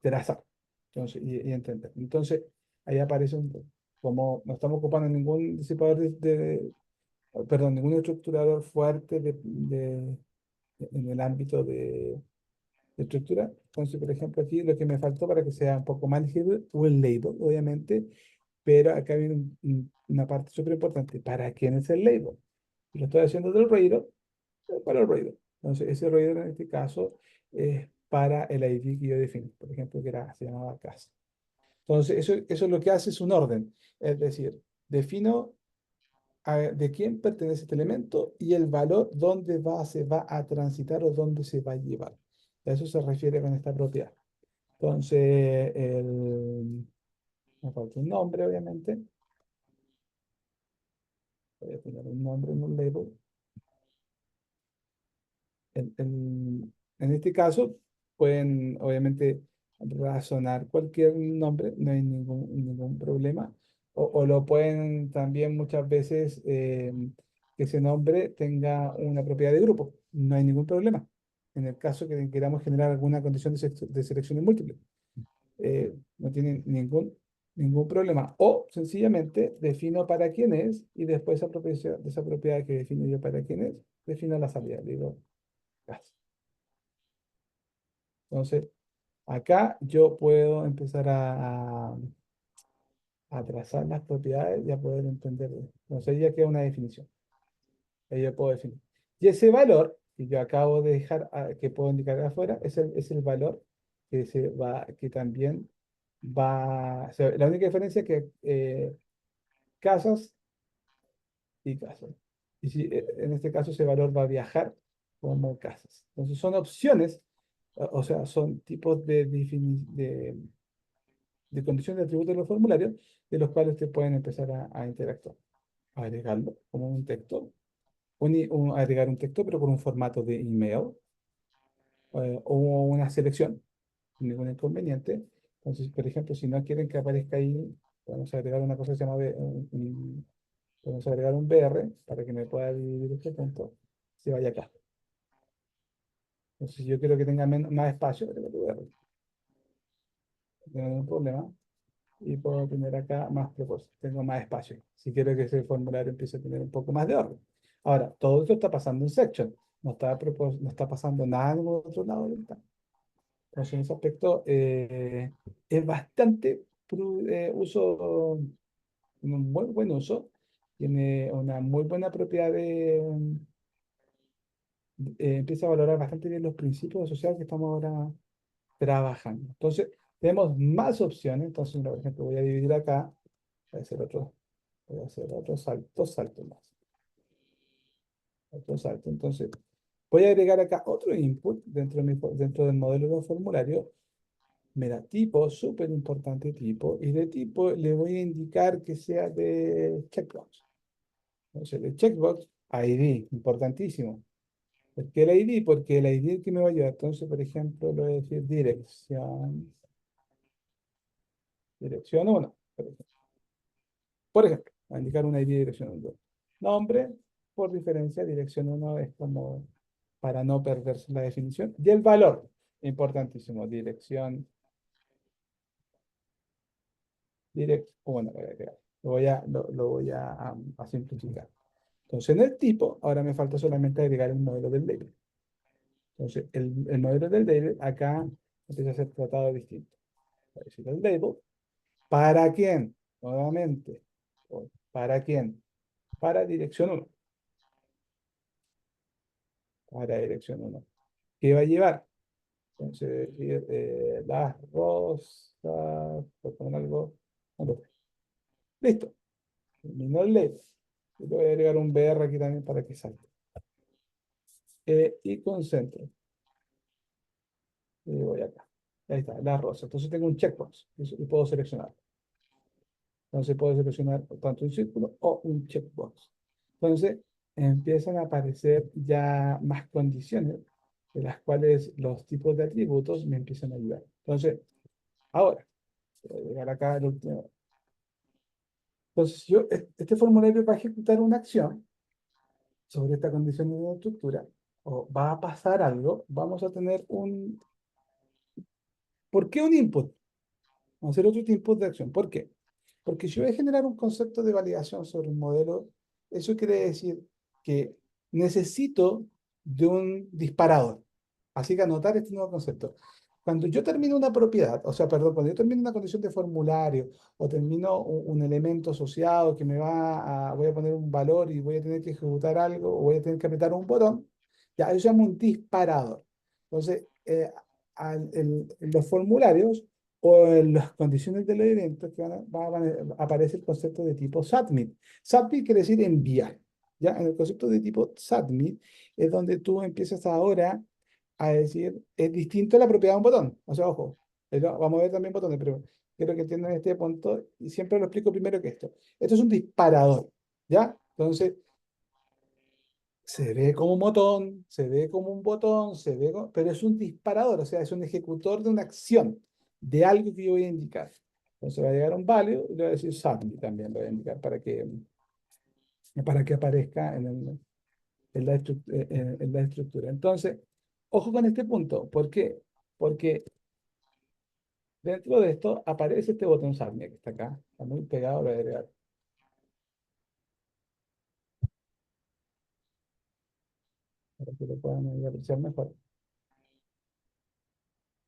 [SPEAKER 1] trazar. Entonces, y entender. Entonces, ahí aparece como no estamos ocupando ningún disipador perdón, ningún estructurador fuerte en el ámbito de estructura. Entonces, por ejemplo, aquí lo que me faltó para que sea un poco más legible, un label, obviamente, pero acá viene una parte súper importante. ¿Para quién es el label? Lo estoy haciendo del radar, para el radar. Entonces, ese radar en este caso es para el ID que yo definí, por ejemplo, se llamaba casa. Entonces, eso lo que hace es un orden, es decir, defino de quién pertenece este elemento y el valor dónde se va a transitar o dónde se va a llevar. A eso se refiere con esta propiedad. Entonces, me falta un nombre, obviamente. Voy a poner un nombre en un label. En este caso, pueden obviamente razonar cualquier nombre, no hay ningún problema. O lo pueden también muchas veces que ese nombre tenga una propiedad de grupo, no hay ningún problema. En el caso que queramos generar alguna condición de selección múltiple, no tienen ningún problema. O sencillamente defino para quién es y después de esa propiedad que defino yo para quién es, defino la salida. Le digo, gas. Entonces, acá yo puedo empezar a a trazar las propiedades y a poder entender. Entonces ya queda una definición. Ahí yo puedo definir. Y ese valor que yo acabo de dejar, que puedo indicar afuera, es el valor que, que también va. O sea, la única diferencia es que casas y casas. Y si, en este caso ese valor va a viajar como casas. Entonces son opciones, o sea, son tipos de condiciones de atributos de los formularios de los cuales ustedes pueden empezar a interactuar. Agregarlo como un texto, agregar un texto, pero con un formato de email o una selección, ningún inconveniente. Entonces, por ejemplo, si no quieren que aparezca ahí, podemos agregar una cosa que se llama podemos agregar un BR para que me pueda dividir este punto, se vaya acá. Entonces, si yo quiero que tenga más espacio, agrego el BR. No tengo ningún problema. Y puedo tener acá más propósitos. Tengo más espacio. Si quiero que ese formulario empiece a tener un poco más de orden. Ahora, todo esto está pasando en Section. No está pasando nada en otro lado del tab. Entonces, en ese aspecto es bastante un muy buen uso. Tiene una muy buena propiedad empieza a valorar bastante bien los principios sociales que estamos ahora trabajando. Entonces, tenemos más opciones. Entonces, por ejemplo, voy a dividir acá. Voy a hacer otro salto, dos saltos más. Otro salto. Entonces, voy a agregar acá otro input dentro del modelo de formulario. Mira, tipo, súper importante tipo. Y de tipo le voy a indicar que sea de checkbox. Entonces, de checkbox, ID, importantísimo. ¿Por qué el ID? Porque el ID es el que me va a ayudar. Entonces, por ejemplo, le voy a decir dirección 1. Por ejemplo, a indicar una ID de dirección 1. Nombre, por diferencia, dirección 1 es como para no perderse la definición. Y el valor, importantísimo, dirección 1. Lo voy a simplificar. Entonces, en el tipo, ahora me falta solamente agregar el modelo del label. Entonces, el modelo del label acá empieza a ser tratado distinto. Voy a decir el label. ¿Para quién? Nuevamente. ¿Para quién? Para dirección 1. Para dirección 1. ¿Qué va a llevar? Entonces, las rosas, por poner algo. Listo. Terminó el label. Y le voy a agregar un BR aquí también para que salte. Y concentro. Y voy acá. Ahí está, la rosa. Entonces tengo un checkbox y puedo seleccionar. Entonces puedo seleccionar tanto un círculo o un checkbox. Entonces empiezan a aparecer ya más condiciones de las cuales los tipos de atributos me empiezan a ayudar. Entonces, ahora, voy a llegar acá al último. Entonces, este formulario va a ejecutar una acción sobre esta condición de una estructura, o va a pasar algo, vamos a tener ¿por qué un input? Vamos a hacer otro input de acción. ¿Por qué? Porque si voy a generar un concepto de validación sobre un modelo, eso quiere decir que necesito de un disparador. Así que anotar este nuevo concepto. Cuando yo termino una propiedad, o sea, perdón, cuando yo termino una condición de formulario o termino un elemento asociado que voy a poner un valor y voy a tener que ejecutar algo o voy a tener que apretar un botón, ya, eso se llama un disparador. Entonces, en los formularios o en las condiciones del evento que aparece el concepto de tipo submit. Submit quiere decir enviar. ¿Ya? En el concepto de tipo submit es donde tú empiezas ahora a decir, es distinto a la propiedad de un botón. O sea, ojo, pero vamos a ver también botones, pero quiero que entiendan este punto y siempre lo explico primero que esto. Esto es un disparador, ¿ya? Entonces, se ve como un botón, se ve como un botón, pero es un disparador, o sea, es un ejecutor de una acción, de algo que yo voy a indicar. Entonces va a llegar un value y le voy a decir submit también, lo voy a indicar para que aparezca en la estructura. Entonces, ojo con este punto. ¿Por qué? Porque dentro de esto aparece este botón submit que está acá, está muy pegado, lo voy a agregar para que lo puedan apreciar mejor.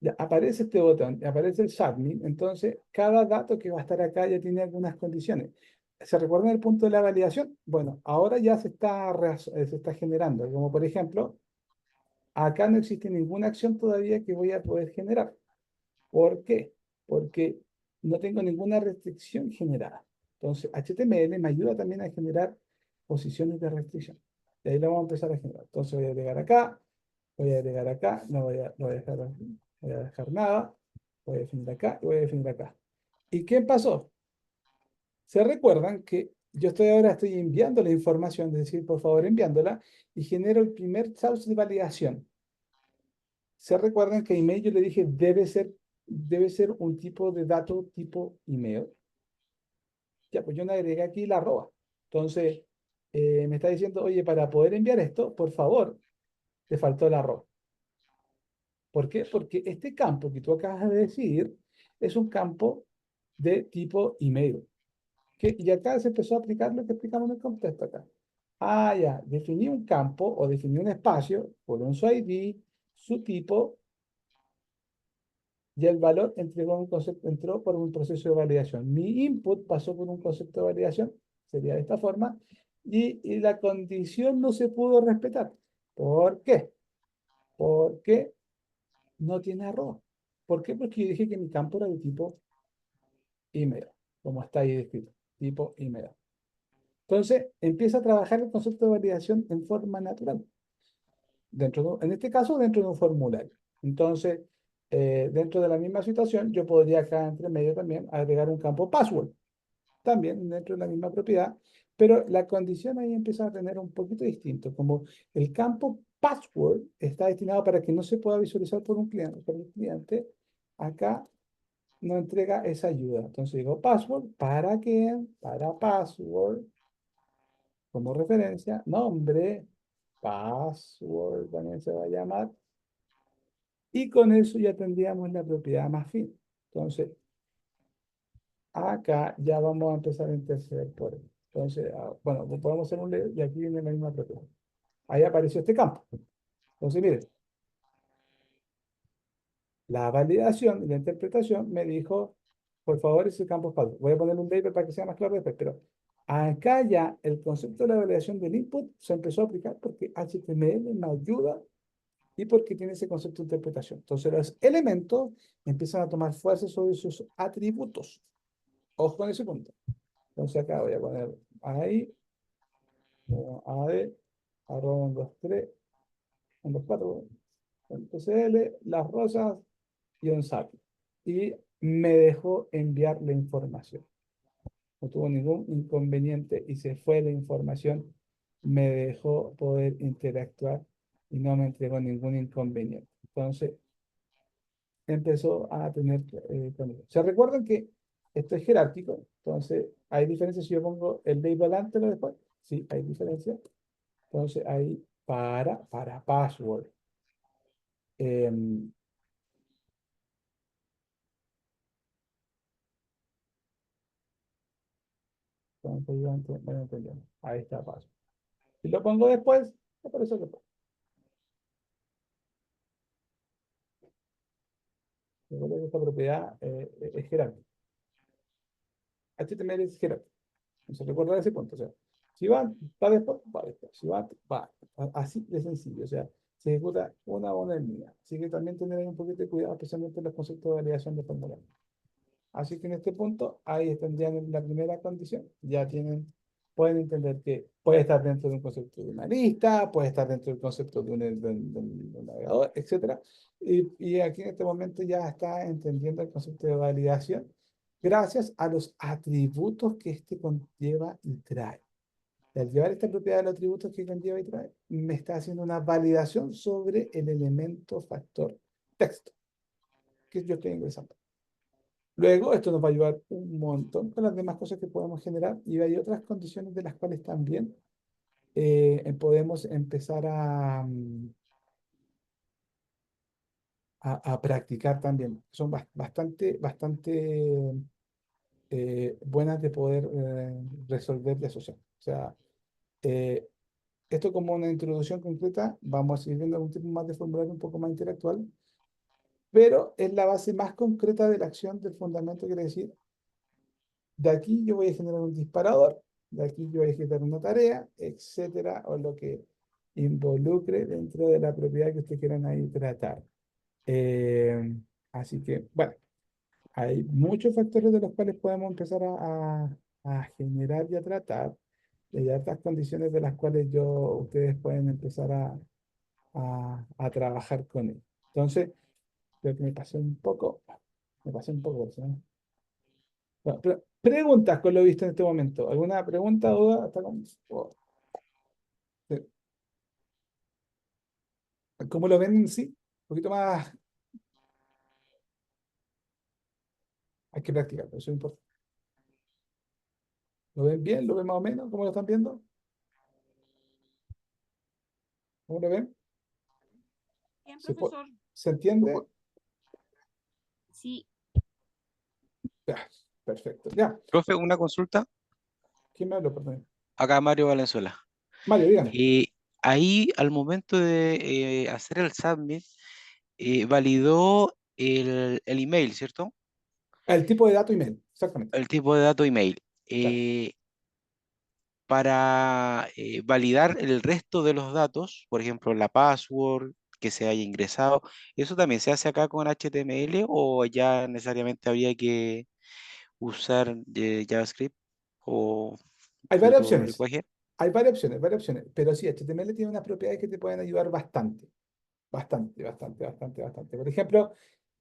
[SPEAKER 1] Ya aparece este botón, aparece el submit, entonces cada dato que va a estar acá ya tiene algunas condiciones. ¿Se recuerdan el punto de la validación? Bueno, ahora ya se está generando, como por ejemplo, acá no existe ninguna acción todavía que voy a poder generar. ¿Por qué? Porque no tengo ninguna restricción generada. Entonces, HTML me ayuda también a generar posiciones de restricción. Y ahí lo vamos a empezar a generar. Entonces voy a agregar acá, voy a agregar acá, no voy a dejar nada, voy a definir acá y voy a definir acá. ¿Y qué pasó? Se recuerdan que yo estoy enviando la información, es decir, por favor enviándola, y genero el primer source de validación. Se recuerdan que email yo le dije debe ser un tipo de dato tipo email. Ya, pues yo le agregué aquí la arroba. Entonces, me está diciendo, oye, para poder enviar esto, por favor, te faltó la arroba. ¿Por qué? Porque este campo que tú acabas de decir es un campo de tipo email. Y acá se empezó a aplicar lo que explicamos en el contexto acá. Ah, ya, definí un campo o definí un espacio, con su ID, su tipo, y el valor entró por un proceso de validación. Mi input pasó por un concepto de validación, sería de esta forma, y la condición no se pudo respetar. ¿Por qué? Porque no tiene arroba. ¿Por qué? Porque yo dije que mi campo era de tipo email, como está ahí descrito, tipo email. Entonces, empieza a trabajar el concepto de validación en forma natural. En este caso, dentro de un formulario. Entonces, dentro de la misma situación, yo podría acá entre medio también agregar un campo password, también dentro de la misma propiedad, pero la condición ahí empieza a tener un poquito distinto, como el campo password está destinado para que no se pueda visualizar por un cliente, acá no entrega esa ayuda. Entonces digo password, ¿para qué? Para password, como referencia, nombre, password también se va a llamar, y con eso ya tendríamos la propiedad más fina. Entonces, acá ya vamos a empezar a interceder por él. Entonces, bueno, podemos hacer un leo y aquí viene la misma propiedad. Ahí apareció este campo. Entonces, miren, la validación y la interpretación me dijo, por favor, ese campo es falso. Voy a poner un label para que sea más claro después, pero acá ya el concepto de la validación del input se empezó a aplicar porque HTML me ayuda y porque tiene ese concepto de interpretación. Entonces, los elementos empiezan a tomar fuerza sobre sus atributos. Ojo con ese punto. Entonces, acá voy a poner ahí, AD, arroba 123, 124, .cl, las rosas y un SAPI. Y me dejó enviar la información. No tuvo ningún inconveniente y se fue la información. Me dejó poder interactuar y no me entregó ningún inconveniente. Entonces, empezó a tener condiciones. ¿Se recuerdan que esto es jerárquico? Entonces, ¿hay diferencias si yo pongo el label antes o después? Sí, hay diferencias. Entonces, ahí para password. Em, bueno, entendemos. Ahí está password. Si lo pongo después, aparece después. Recuerden que esta propiedad es jerárquica. HTML es jerárquico. Entonces, recuerda ese punto. O sea, si va después, va después. Si va. Así de sencillo. O sea, se ejecuta una en línea. Así que también tener un poquito de cuidado, especialmente en los conceptos de validación de formulario. Así que en este punto, ahí tendrían la primera condición. Ya pueden entender que puede estar dentro de un concepto de una lista, puede estar dentro del concepto de un navegador, etc. Y aquí en este momento ya está entendiendo el concepto de validación gracias a los atributos que este conlleva y trae. Y al llevar esta propiedad de los atributos que conlleva y trae, me está haciendo una validación sobre el elemento factor texto que yo estoy ingresando. Luego, esto nos va a ayudar un montón con las demás cosas que podemos generar y hay otras condiciones de las cuales también podemos empezar a practicar también. Son bastante buenas de poder resolver y asociar. O sea, eh, esto como una introducción concreta, vamos a seguir viendo algún tipo más de formulario un poco más intelectual. pero es la base más concreta de la acción del fundamento, quiere decir, de aquí yo voy a generar un disparador, de aquí yo voy a ejecutar una tarea, etcétera, o lo que involucre dentro de la propiedad que ustedes quieran ahí tratar. Así que, bueno, hay muchos factores de los cuales podemos empezar a generar y a tratar. Y hay otras condiciones de las cuales ustedes pueden empezar a trabajar con él. Entonces, creo que me pasé un poco, ¿sí? Bueno, preguntas con lo visto en este momento. ¿Alguna pregunta, duda? Sí. ¿Cómo lo ven? Sí, un poquito más. Hay que practicar, eso es importante. ¿Lo ven bien? ¿Lo ven más o menos? ¿Cómo lo están viendo? ¿Cómo lo ven?
[SPEAKER 3] Bien,
[SPEAKER 1] ¿Se,
[SPEAKER 3] profesor.
[SPEAKER 1] ¿se entiende?
[SPEAKER 3] Sí.
[SPEAKER 1] Ya, perfecto. Ya,
[SPEAKER 6] Profe, una consulta.
[SPEAKER 1] ¿quién me habló? Perdón.
[SPEAKER 6] Acá Mario Valenzuela.
[SPEAKER 1] Mario, dígame.
[SPEAKER 6] Ahí al momento de hacer el submit, validó el email, ¿cierto?
[SPEAKER 1] El tipo de dato email, exactamente.
[SPEAKER 6] El tipo de dato email.
[SPEAKER 1] Claro.
[SPEAKER 6] Para validar el resto de los datos, por ejemplo, la password que se haya ingresado, ¿eso también se hace acá con HTML o ya necesariamente habría que usar JavaScript o
[SPEAKER 1] Hay varias
[SPEAKER 6] otro
[SPEAKER 1] opciones.
[SPEAKER 6] lenguaje?
[SPEAKER 1] Hay varias opciones. Pero sí, HTML tiene unas propiedades que te pueden ayudar bastante. Bastante. Por ejemplo,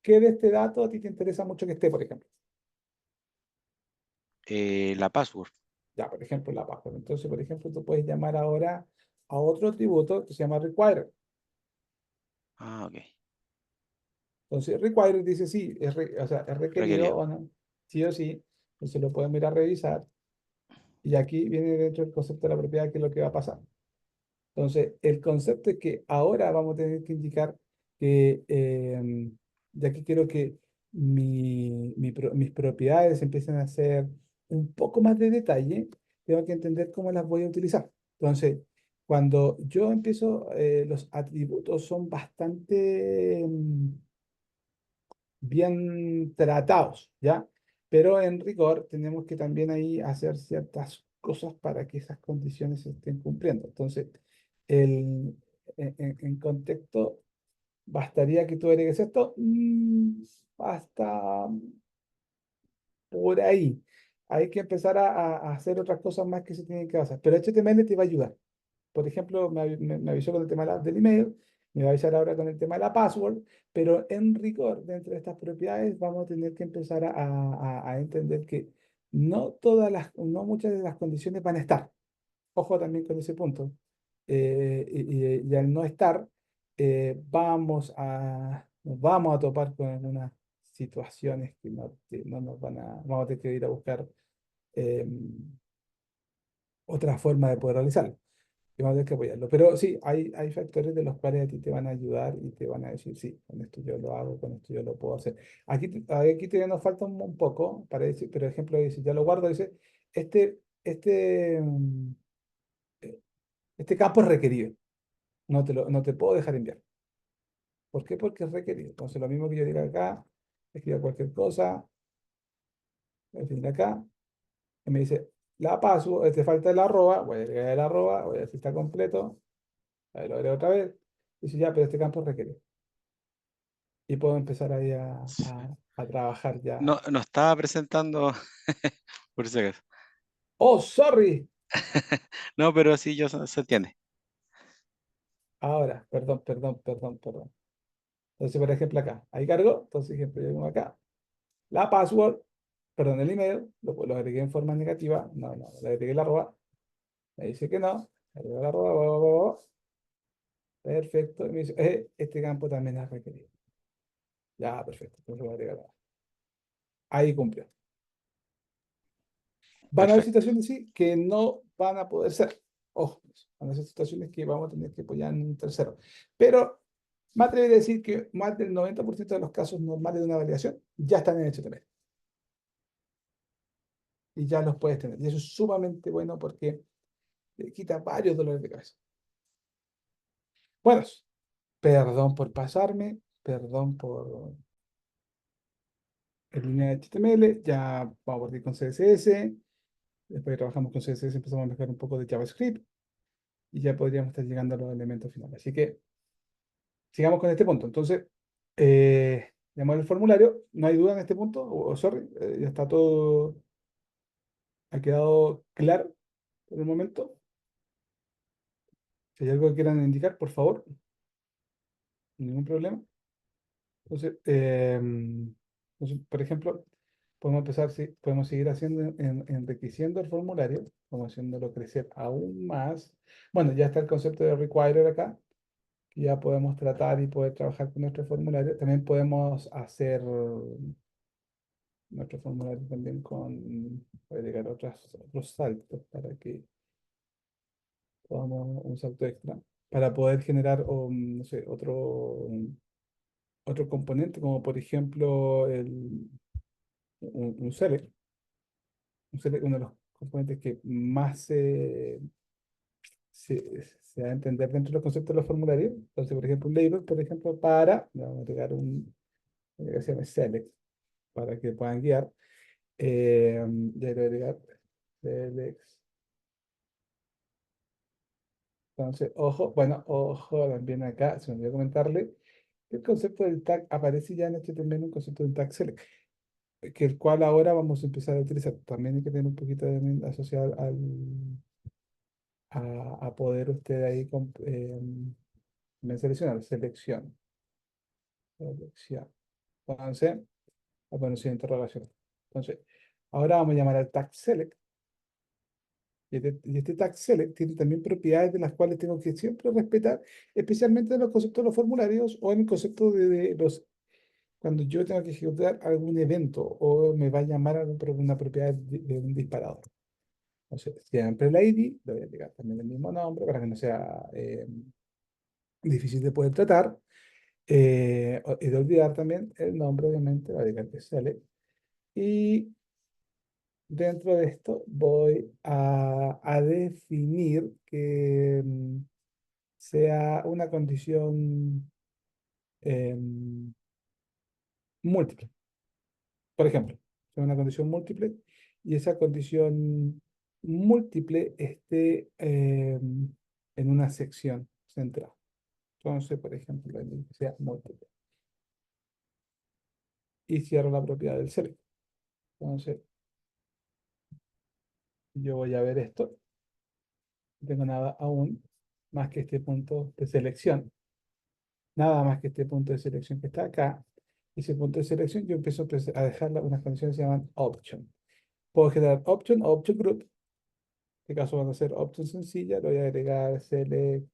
[SPEAKER 1] ¿qué de este dato a ti te interesa mucho que esté, por ejemplo?
[SPEAKER 6] La password.
[SPEAKER 1] Ya, por ejemplo, la password. Entonces, por ejemplo, tú puedes llamar ahora a otro atributo que se llama require.
[SPEAKER 6] Ah, ok.
[SPEAKER 1] Entonces, require dice sí, o sea, es requerido
[SPEAKER 6] Requerido.
[SPEAKER 1] o no, sí o sí. Entonces lo pueden ir a revisar. Y aquí viene dentro el concepto de la propiedad, que es lo que va a pasar. Entonces, el concepto es que ahora vamos a tener que indicar que, ya que quiero que mis propiedades empiecen a ser un poco más de detalle, tengo que entender cómo las voy a utilizar. Entonces, cuando yo empiezo, los atributos son bastante bien tratados, ¿ya? Pero en rigor tenemos que también ahí hacer ciertas cosas para que esas condiciones se estén cumpliendo. Entonces, en contexto, bastaría que tú agregues esto, hasta por ahí. Hay que empezar a hacer otras cosas más que se tienen que hacer. Pero HTML te va a ayudar. Por ejemplo, me avisó con el tema del email, me va a avisar ahora con el tema de la password, pero en rigor, dentro de estas propiedades, vamos a tener que empezar a entender que no muchas de las condiciones van a estar. Ojo también con ese punto. Y al no estar, nos vamos a topar con algunas situaciones que no nos vamos a tener que ir a buscar eh, otra forma de poder realizarlo y vamos a tener que apoyarlo. Pero sí, hay factores de los cuales a ti te van a ayudar y te van a decir, sí, con esto yo lo hago, con esto yo lo puedo hacer. Aquí todavía nos falta un poco para decir, pero ejemplo, dice, ya lo guardo, dice, este, este, mm, eh, este campo es requerido, no te puedo dejar enviar. ¿Por qué? Porque es requerido. Entonces, lo mismo que yo diga acá, escriba cualquier cosa, en fin, acá, y me dice, la password, te falta el arroba, voy a agregar el arroba, voy a ver si está completo. A ver, lo agrego otra vez. Dice, ya, pero este campo es requerido. Y puedo empezar ahí
[SPEAKER 6] Sí.
[SPEAKER 1] a trabajar ya.
[SPEAKER 6] No estaba presentando por si acaso.
[SPEAKER 1] Oh, sorry.
[SPEAKER 6] No, pero sí, yo se entiende.
[SPEAKER 1] Ahora, perdón. Entonces, por ejemplo, acá, ahí cargo. Entonces, ejemplo, yo pongo acá la password, perdón, el email, lo agregué en forma negativa. No, le agregué la arroba. Me dice que no. Agrego la arroba, perfecto. Y me dice, este campo también es requerido. Ya, perfecto. Entonces, voy a agregar. Ahí cumplió. Van a haber
[SPEAKER 6] Perfecto.
[SPEAKER 1] situaciones, sí, que no van a poder ser. Ojo, van a ser situaciones que vamos a tener que apoyar en un tercero. Pero me atrevo a decir que más del 90% de los casos normales de una validación ya están en HTML. Y ya los puedes tener. Y eso es sumamente bueno porque te quita varios dolores de cabeza. Bueno, perdón por pasarme. perdón por el línea de HTML, ya vamos a partir con CSS, después que trabajamos con CSS empezamos a mezclar un poco de JavaScript y ya podríamos estar llegando a los elementos finales. Así que sigamos con este punto. Entonces, llamamos el formulario, no hay duda en este punto, sorry, ya está todo, ha quedado claro por el momento. Si hay algo que quieran indicar, por favor, ningún problema. Entonces, por ejemplo, podemos empezar, sí, podemos seguir haciendo, enriqueciendo el formulario, como haciéndolo crecer aún más. Bueno, ya está el concepto de requirer acá, que ya podemos tratar y poder trabajar con nuestro formulario. También podemos hacer nuestro formulario también con, voy a agregar otros saltos para que podamos, un salto extra, para poder generar, no sé, otro componente, como por ejemplo un select. Un select, uno de los componentes que más se da a entender dentro de los conceptos de los formularios. Entonces, por ejemplo, un label, por ejemplo, vamos a agregar que se llama select, para que puedan guiar. Ya le voy a agregar select. Entonces, ojo, bueno, ojo también acá, se me olvidó comentarle, que el concepto del tag aparece ya en HTML, un concepto del tag select, que el cual ahora vamos a empezar a utilizar. También hay que tener un poquito de asociado a poder usted ahí me seleccionar, selección. Entonces, a poner siguiente relación. Entonces, ahora vamos a llamar al tag select. Y este tag select tiene también propiedades de las cuales tengo que siempre respetar, especialmente en los conceptos de los formularios o en el concepto de los, cuando yo tengo que ejecutar algún evento o me va a llamar una propiedad de un disparador. Entonces, siempre el ID, le voy a agregar también el mismo nombre para que no sea difícil de poder tratar. Y de olvidar también el nombre, obviamente, va a agregar que select. Y dentro de esto voy a definir que sea una condición múltiple. Por ejemplo, sea una condición múltiple y esa condición múltiple esté en una sección central. Entonces, por ejemplo, que sea múltiple. Y cierro la propiedad del select. Entonces, yo voy a ver esto. No tengo nada aún más que este punto de selección. Nada más que este punto de selección que está acá. Y ese punto de selección yo empiezo a dejar unas condiciones que se llaman option. Puedo generar option o option group. En este caso van a ser option sencilla. Le voy a agregar select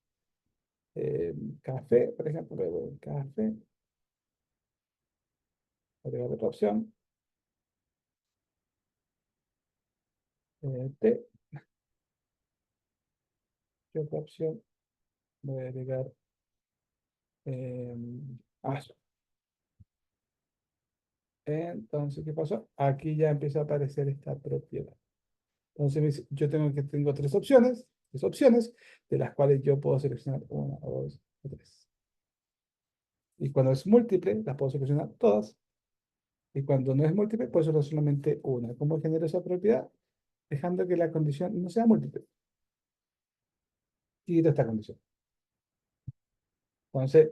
[SPEAKER 1] café, por ejemplo. Luego café. Agregar otra opción. T. Y otra opción. Voy a agregar azul. Entonces, ¿qué pasó? Aquí ya empieza a aparecer esta propiedad. Entonces, yo tengo tres opciones, de las cuales yo puedo seleccionar una, dos o tres. Y cuando es múltiple, las puedo seleccionar todas. Y cuando no es múltiple, puedo seleccionar solamente una. ¿Cómo genero esa propiedad? Dejando que la condición no sea múltiple. Y quito esta condición. Entonces,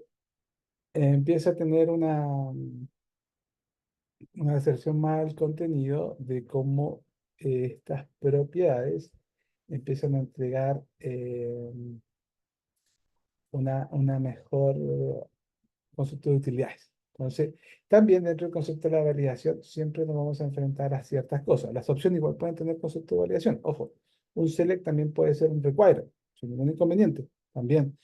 [SPEAKER 1] empieza a tener una aserción más al contenido de cómo estas propiedades empiezan a entregar una mejor concepto de utilidades. Entonces, también dentro del concepto de la validación, siempre nos vamos a enfrentar a ciertas cosas. Las opciones igual pueden tener concepto de validación. Ojo, un select también puede ser un require, sin ningún inconveniente. También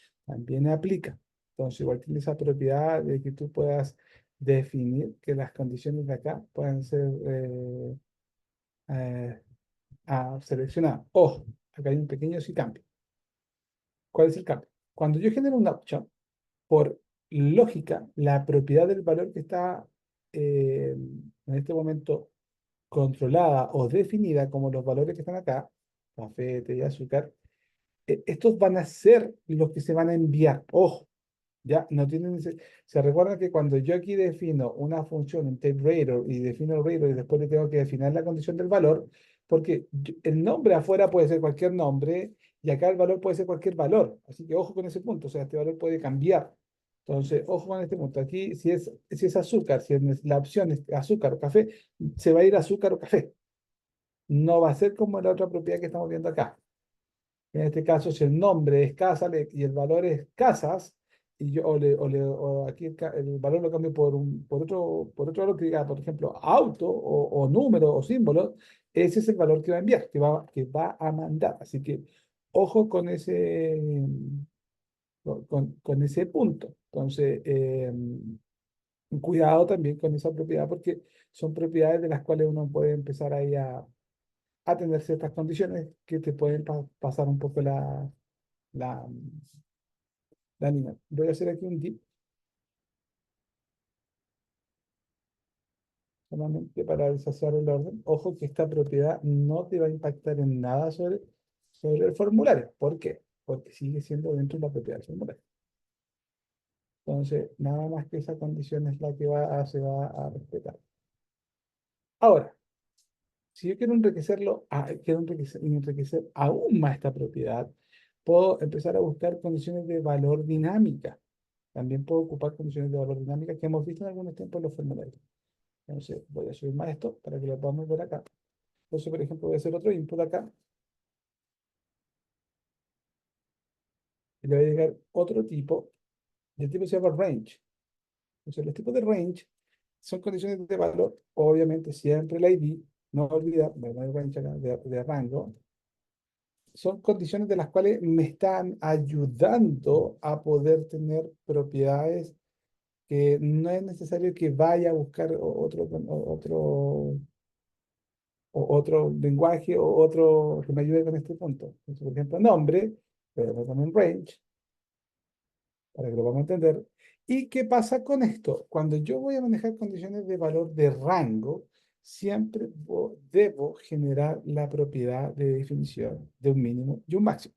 [SPEAKER 1] aplica. Entonces, igual tiene esa propiedad de que tú puedas definir que las condiciones de acá pueden ser eh, seleccionadas. Ojo, acá hay un pequeño sí cambio. ¿Cuál es el cambio? Cuando yo genero una opción, por lógica, la propiedad del valor que está en este momento controlada o definida como los valores que están acá, café, té y azúcar, estos van a ser los que se van a enviar. Ojo, Ya no tienen se recuerda que cuando yo aquí defino una función, un type rater, y defino el rater y después le tengo que definir la condición del valor, porque el nombre afuera puede ser cualquier nombre y acá el valor puede ser cualquier valor. Así que ojo con ese punto, o sea, este valor puede cambiar. Entonces, ojo con este punto. Aquí, si es azúcar, si la opción es azúcar o café, se va a ir azúcar o café. No va a ser como la otra propiedad que estamos viendo acá. En este caso, si el nombre es casa y el valor es casas, y yo o aquí el valor lo cambio por otro valor que diga, por ejemplo, auto o número o símbolo, ese es el valor que va a enviar, que va a mandar. Así que ojo con ese punto. Entonces, cuidado también con esa propiedad porque son propiedades de las cuales uno puede empezar ahí a tener ciertas condiciones que te pueden pasar un poco la, la línea. Voy a hacer aquí un dip solamente para deshacer el orden. Ojo que esta propiedad no te va a impactar en nada sobre el formulario. ¿Por qué? Porque sigue siendo dentro de la propiedad del formulario. Entonces, nada más que esa condición es la que se va a respetar. Ahora, si yo quiero enriquecer aún más esta propiedad, puedo empezar a buscar condiciones de valor dinámica. También puedo ocupar condiciones de valor dinámica que hemos visto en algunos tiempos en los formularios. Entonces, voy a subir más esto para que lo podamos ver acá. Entonces, por ejemplo, voy a hacer otro input acá y le voy a llegar otro tipo, y el tipo se llama range. Entonces, los tipos de range son condiciones de valor, obviamente siempre el ID, no olvidar, bueno, el range acá de rango, son condiciones de las cuales me están ayudando a poder tener propiedades que no es necesario que vaya a buscar otro lenguaje o otro que me ayude con este punto. Entonces, por ejemplo, nombre, pero también range, para que lo vamos a entender. ¿Y qué pasa con esto? Cuando yo voy a manejar condiciones de valor de rango, siempre debo generar la propiedad de definición de un mínimo y un máximo.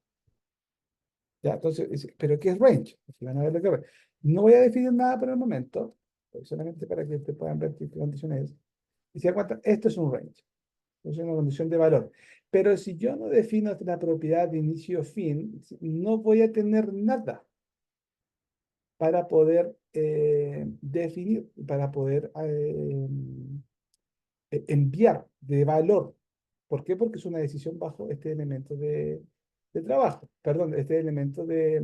[SPEAKER 1] ¿Ya? Entonces, ¿pero qué es range? Aquí van a ver lo que es. No voy a definir nada por el momento, solamente para que te puedan ver qué condición es. Y se dan cuenta, esto es un range. Es una condición de valor. Pero si yo no defino la propiedad de inicio-fin, no voy a tener nada para poder definir, para poder enviar de valor. ¿Por qué? Porque es una decisión bajo este elemento de trabajo, perdón, este elemento de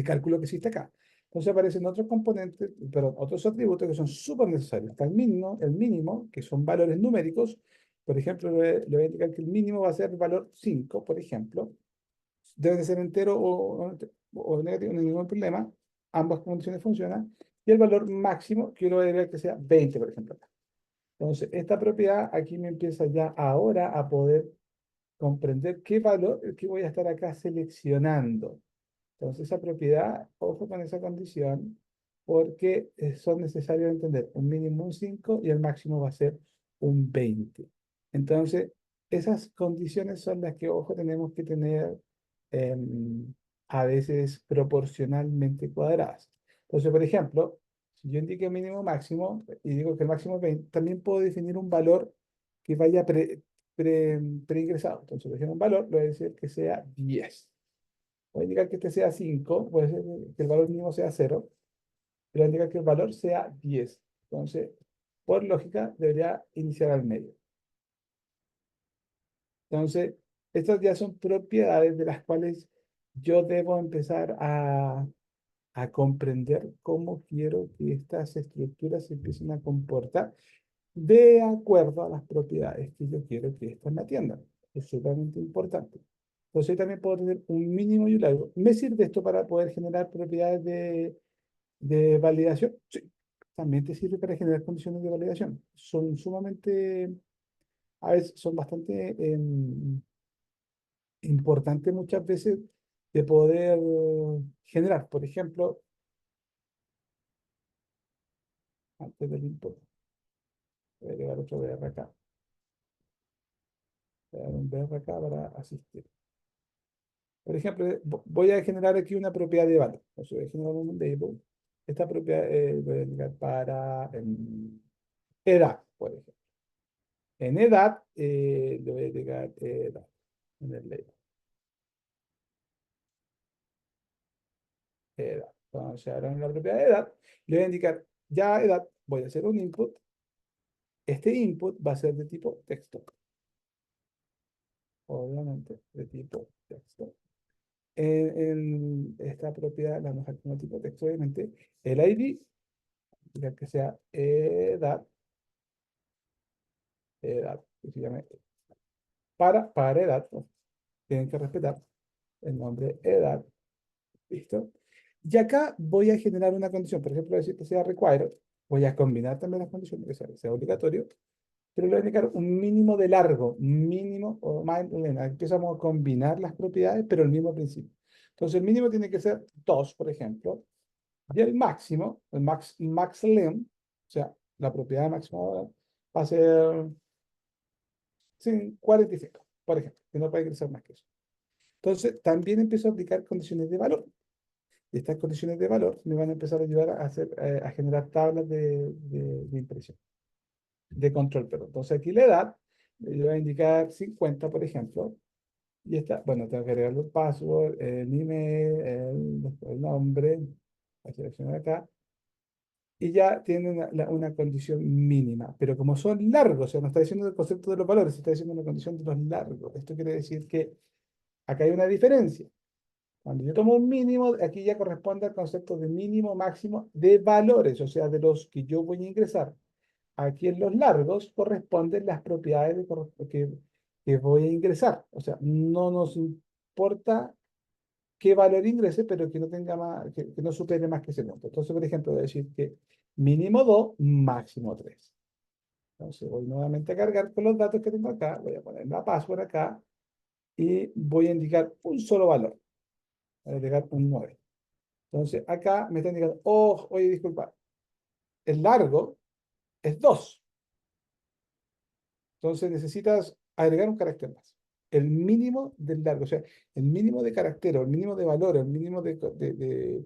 [SPEAKER 1] cálculo que existe acá. Entonces aparecen otros componentes, perdón, otros atributos que son súper necesarios. Está el mínimo, que son valores numéricos. Por ejemplo, le voy a indicar que el mínimo va a ser el valor 5, por ejemplo. Debe de ser entero o negativo, no hay ningún problema. Ambas condiciones funcionan. Y el valor máximo, que yo le voy a agregar que sea 20, por ejemplo. Entonces, esta propiedad aquí me empieza ya ahora a poder comprender qué valor que voy a estar acá seleccionando. Entonces, esa propiedad, ojo con esa condición, porque son necesarios entender un mínimo un 5 y el máximo va a ser un 20. Entonces, esas condiciones son las que, ojo, tenemos que tener a veces proporcionalmente cuadradas. Entonces, por ejemplo, si yo indique mínimo máximo y digo que el máximo es 20, también puedo definir un valor que vaya preingresado. Entonces, por ejemplo, un valor, lo voy a decir que sea 10. Voy a indicar que este sea 5, puede ser que el valor mínimo sea 0, pero voy a indicar que el valor sea 10. Entonces, por lógica, debería iniciar al medio. Entonces, estas ya son propiedades de las cuales yo debo empezar a comprender cómo quiero que estas estructuras se empiecen a comportar de acuerdo a las propiedades que yo quiero que estas me atiendan. Es sumamente importante. Entonces, también puedo tener un mínimo y un largo. ¿Me sirve esto para poder generar propiedades de validación? Sí. También te sirve para generar condiciones de validación. Son sumamente, a veces, son bastante importantes muchas veces de poder generar. Por ejemplo, antes del input, voy a agregar otro BR acá. Voy a dar un BR acá para asistir. Por ejemplo, voy a generar aquí una propiedad de valor. Entonces voy a generar un label. Esta propiedad voy a indicar para edad, por ejemplo. En edad, le voy a indicar edad en el label. Edad. Entonces, ahora en la propiedad de edad, le voy a indicar ya edad, voy a hacer un input. Este input va a ser de tipo texto. Obviamente, de tipo texto. En esta propiedad la vamos a dejar como tipo texto, obviamente. El ID, ya que sea edad, que se llame para edad, ¿no? Tienen que respetar el nombre edad. ¿Listo? Y acá voy a generar una condición. Por ejemplo, decir que sea required. Voy a combinar también las condiciones, que sea obligatorio. Pero le voy a indicar un mínimo de largo. Mínimo o más. Empezamos a combinar las propiedades, pero el mismo principio. Entonces, el mínimo tiene que ser 2, por ejemplo. Y el máximo, el max length, o sea, la propiedad máxima va a ser 45, por ejemplo, que no puede crecer más que eso. Entonces, también empiezo a aplicar condiciones de valor. Y estas condiciones de valor me van a empezar a ayudar a, a generar tablas de impresión, de control, perdón. Entonces, aquí la edad, yo voy a indicar 50, por ejemplo. Y esta, bueno, tengo que agregar el password, el email, el nombre, voy a seleccionar acá. Y ya tiene una condición mínima. Pero como son largos, o sea, no está diciendo el concepto de los valores, está diciendo una condición de los largos. Esto quiere decir que acá hay una diferencia. Cuando yo tomo un mínimo, aquí ya corresponde al concepto de mínimo, máximo de valores, o sea, de los que yo voy a ingresar. Aquí en los largos corresponden las propiedades que voy a ingresar. O sea, no nos importa qué valor ingrese, pero que no tenga más, que no supere más que ese monto. Entonces, por ejemplo, voy a decir que mínimo 2, máximo 3. Entonces, voy nuevamente a cargar con los datos que tengo acá, voy a poner la password acá y voy a indicar un solo valor. Voy a indicar un 9. Entonces, acá me está indicando, oh, oye, disculpa, el largo es 2. Entonces, necesitas agregar un carácter más. El mínimo del largo, o sea, el mínimo de carácter, o el mínimo de valor, el mínimo de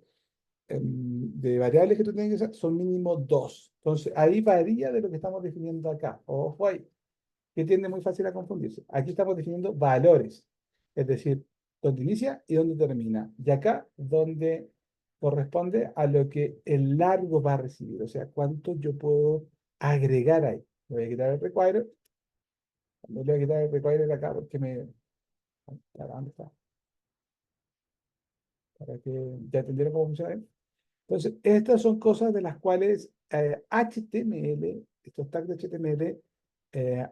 [SPEAKER 1] variables que tú tienes que hacer son mínimo 2. Entonces, ahí varía de lo que estamos definiendo acá. Ojo ahí, que tiende muy fácil a confundirse. Aquí estamos definiendo valores, es decir, dónde inicia y dónde termina. Y acá, donde corresponde a lo que el largo va a recibir, o sea, cuánto yo puedo agregar ahí. Voy a quitar el require. Voy a quitar el require de acá porque me... ¿Dónde está? Para que ya entendieran cómo funciona. Entonces, estas son cosas de las cuales HTML, estos tags de HTML,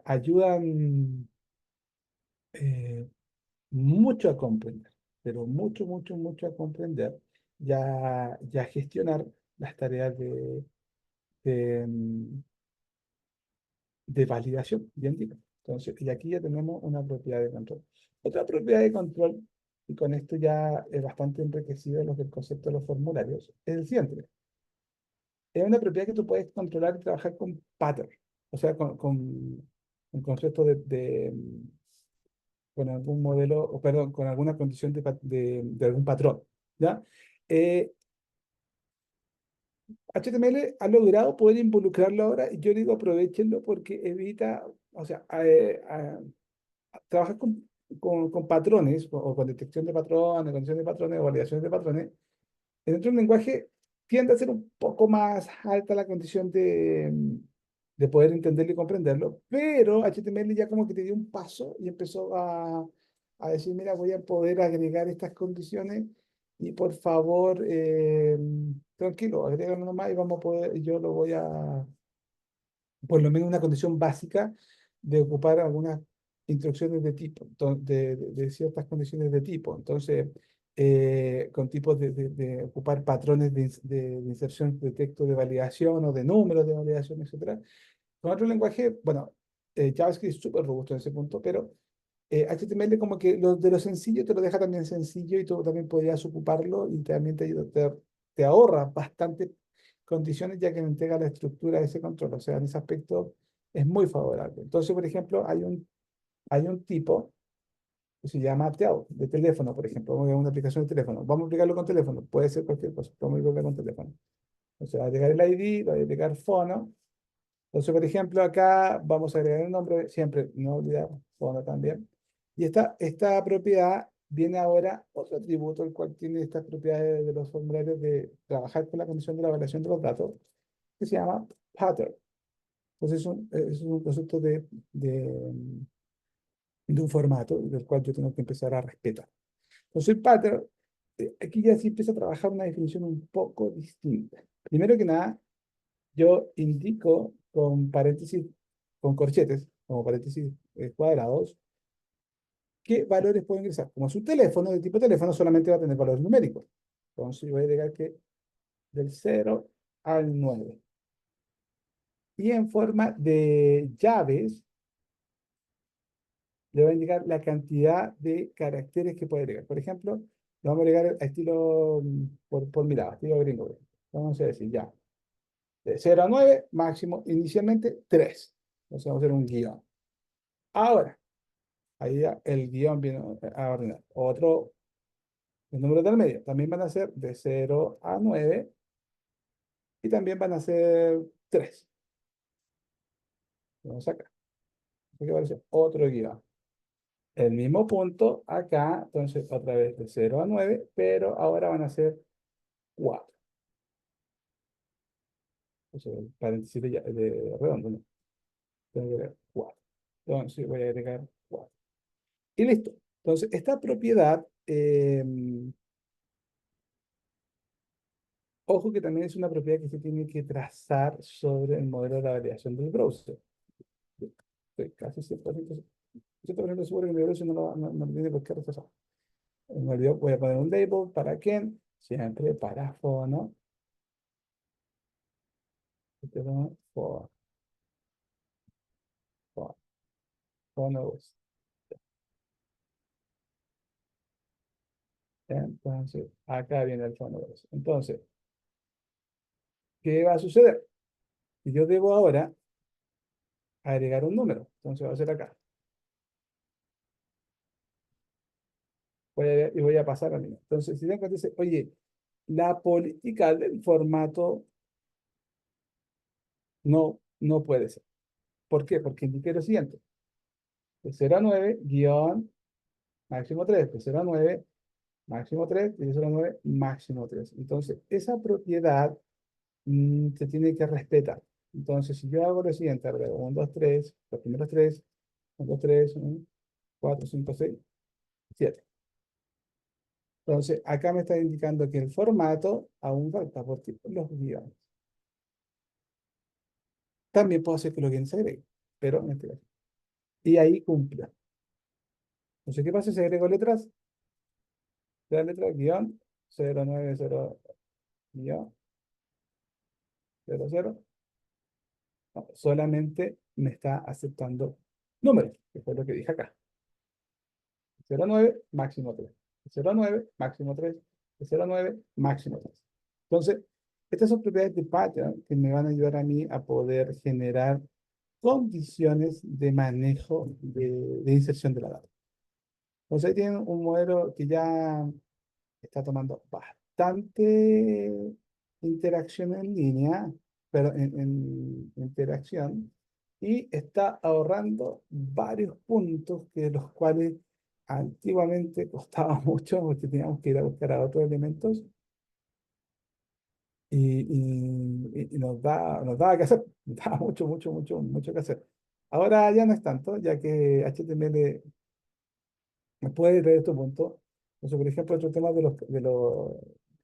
[SPEAKER 1] ayudan eh, mucho a comprender, pero mucho, mucho, mucho a comprender y a gestionar las tareas de, de validación, bien digo. Entonces, y aquí ya tenemos una propiedad de control. Otra propiedad de control, y con esto ya es bastante enriquecido lo que el concepto de los formularios, es el siguiente. Es una propiedad que tú puedes controlar y trabajar con pattern, o sea, con un concepto con algún modelo, o perdón, con alguna condición de algún patrón, ¿ya? HTML ha logrado poder involucrarlo ahora, y yo digo aprovechenlo porque evita, o sea, trabajar con patrones, o con detección de patrones, condición de patrones, o validaciones de patrones, dentro de un lenguaje tiende a ser un poco más alta la condición de poder entenderlo y comprenderlo, pero HTML ya como que te dio un paso y empezó a decir, mira, voy a poder agregar estas condiciones y por favor, tranquilo, agrégalo nomás y vamos a poder, yo lo voy a, por lo menos una condición básica de ocupar algunas instrucciones de tipo, de ciertas condiciones de tipo. Entonces, con tipos de ocupar patrones de inserción de texto de validación o de números de validación, etcétera. Con otro lenguaje, bueno, JavaScript es súper robusto en ese punto, pero HTML como que de lo sencillo te lo deja también sencillo y tú también podrías ocuparlo y también te ayuda, te ahorra bastante condiciones ya que me entrega la estructura de ese control. O sea, en ese aspecto es muy favorable. Entonces, por ejemplo, hay un tipo que se llama Tel, de teléfono, por ejemplo. Vamos a ver una aplicación de teléfono. Vamos a aplicarlo con teléfono. Puede ser cualquier cosa. Vamos a aplicarlo con teléfono. Entonces, va a agregar el ID, va a agregar fono. Entonces, por ejemplo, acá vamos a agregar el nombre, siempre, no olvidar, fono también. Y esta propiedad viene ahora otro atributo, el cual tiene estas propiedades de los formularios de trabajar con la condición de la evaluación de los datos, que se llama pattern. Entonces, es un concepto de un formato del cual yo tengo que empezar a respetar. Entonces, el pattern, aquí ya sí empieza a trabajar una definición un poco distinta. Primero que nada, yo indico con paréntesis, con corchetes, como paréntesis cuadrados, qué valores puedo ingresar. Como es un teléfono de tipo teléfono, solamente va a tener valores numéricos. Entonces, voy a agregar que del 0 al 9. Y en forma de llaves, le voy a indicar la cantidad de caracteres que puede agregar. Por ejemplo, le vamos a agregar a estilo por mirada, estilo gringo. Vamos a decir ya. De 0 a 9, máximo, inicialmente 3. Entonces vamos a hacer un guión. Ahora, ahí ya el guión viene a ordenar. Otro, los números del medio también van a ser de 0 a 9 y también van a ser 3. Vamos acá. Aquí aparece otro guión. El mismo punto acá, entonces otra vez de 0 a 9, pero ahora van a ser 4. Entonces, el paréntesis de redondo, ¿no? Tengo que agregar 4. Entonces voy a agregar 4. Y listo. Entonces, esta propiedad, ojo que también es una propiedad que se tiene que trazar sobre el modelo de la variación del browser. Estoy casi 100% seguro que mi browser no tiene por qué rechazar. Me olvidó, voy a poner un label para quién, siempre para fono. For, fonos. Entonces, acá viene el fono. Entonces, ¿qué va a suceder? Yo debo ahora agregar un número. Entonces va a ser acá. Y voy a pasar a mí. Entonces, si tengo dice, oye, la política del formato no puede ser. ¿Por qué? Porque indiqué lo siguiente. De 0 a 9, guión, máximo 3. De 0 a 9, máximo 3. Y de 0 a 9, máximo 3. Entonces, esa propiedad se tiene que respetar. Entonces, si yo hago lo siguiente, agrego 1, 2, 3, los primeros 3, 1, 2, 3, 1, 4, 5, 6, 7. Entonces, acá me está indicando que el formato aún falta porque los guiones. También puedo hacer que los guiones se agreguen, pero en este caso. Y ahí cumple. Entonces, ¿qué pasa si agrego letras? La letra guión 090 guión 00. No, solamente me está aceptando números, que fue lo que dije acá. 0,9, máximo 3. 0,9, máximo 3. 0,9, máximo 3. Entonces, estas son propiedades de pattern que me van a ayudar a mí a poder generar condiciones de manejo de inserción de la data. Entonces, ahí tienen un modelo que ya está tomando bastante interacción en línea, pero en interacción, y está ahorrando varios puntos que los cuales antiguamente costaba mucho porque teníamos que ir a buscar a otros elementos y nos daba que hacer, nos daba mucho que hacer. Ahora ya no es tanto, ya que HTML me puede traer estos puntos. Entonces, por ejemplo, otro tema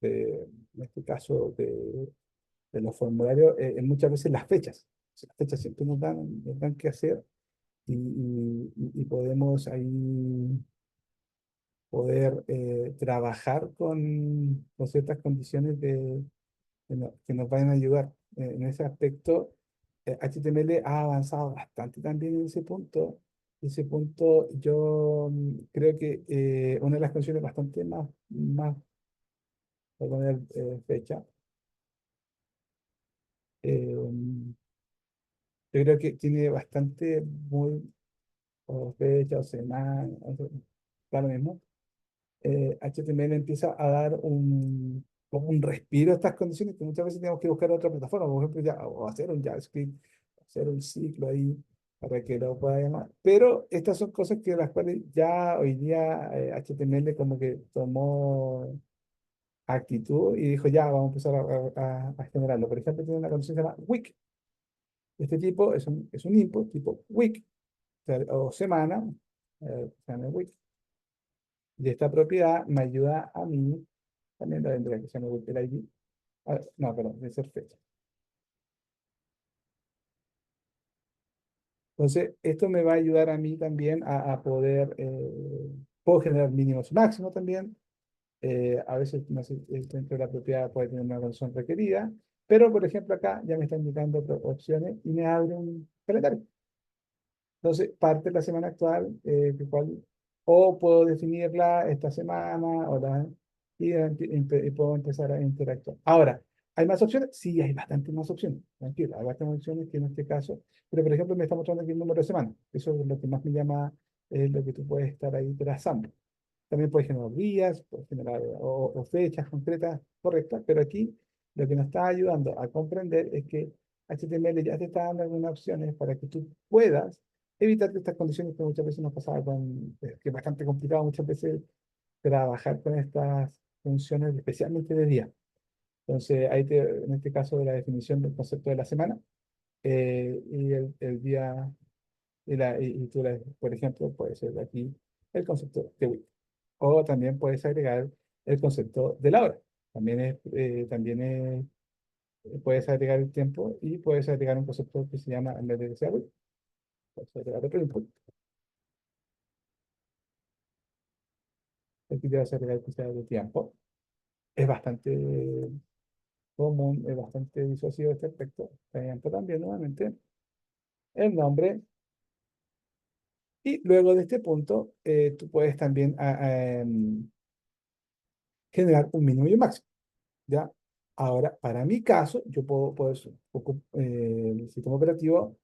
[SPEAKER 1] en este caso, de los formularios, es muchas veces las fechas. O sea, las fechas siempre nos dan que hacer y podemos ahí poder trabajar con ciertas condiciones que nos vayan a ayudar. En ese aspecto, HTML ha avanzado bastante también en ese punto. Ese punto yo creo que una de las condiciones bastante más voy a poner fecha. Yo creo que tiene bastante muy o fecha o semana. da lo mismo. HTML empieza a dar como un respiro a estas condiciones que muchas veces tenemos que buscar otra plataforma, por ejemplo, ya, o hacer un JavaScript, hacer un ciclo ahí para que lo pueda llamar. Pero estas son cosas que las cuales ya hoy día HTML como que tomó actitud y dijo, ya, vamos a empezar a generarlo. Por ejemplo, tiene una condición que se llama week. Este tipo es un input tipo week, o semana, se llama week. Y esta propiedad me ayuda a mí, también la tendría que se llama week el ID. No, perdón, de ser fecha. Entonces, esto me va a ayudar a mí también a poder, puedo generar mínimos y máximos también. A veces, no sé, dentro de la propiedad puede tener una condición requerida, pero por ejemplo acá ya me está indicando opciones y me abre un calendario. Entonces, parte de la semana actual, o puedo definirla esta semana, y puedo empezar a interactuar. Ahora, ¿hay más opciones? Sí, hay bastantes más opciones. Tranquilo, hay bastantes opciones que en este caso, pero por ejemplo me está mostrando aquí el número de semana. Eso es lo que más me llama, es lo que tú puedes estar ahí trazando. También puedes generar días, puedes generar o fechas concretas correctas, pero aquí lo que nos está ayudando a comprender es que HTML ya te está dando algunas opciones para que tú puedas evitar estas condiciones que muchas veces nos pasaba que es bastante complicado muchas veces trabajar con estas funciones, especialmente de día. Entonces, en este caso de la definición del concepto de la semana, y el día, y tú, por ejemplo, puede ser aquí el concepto de week. O también puedes agregar el concepto de la hora. Puedes agregar el tiempo y puedes agregar un concepto que se llama, en vez de que sea week, puedes agregar otro input. Aquí te vas a agregar que sea de tiempo. Es bastante común, es bastante disuasivo este aspecto. Tiempo también, nuevamente, el nombre. Y luego de este punto, tú puedes también generar un mínimo y un máximo. ¿Ya? Ahora, para mi caso, yo el sistema operativo,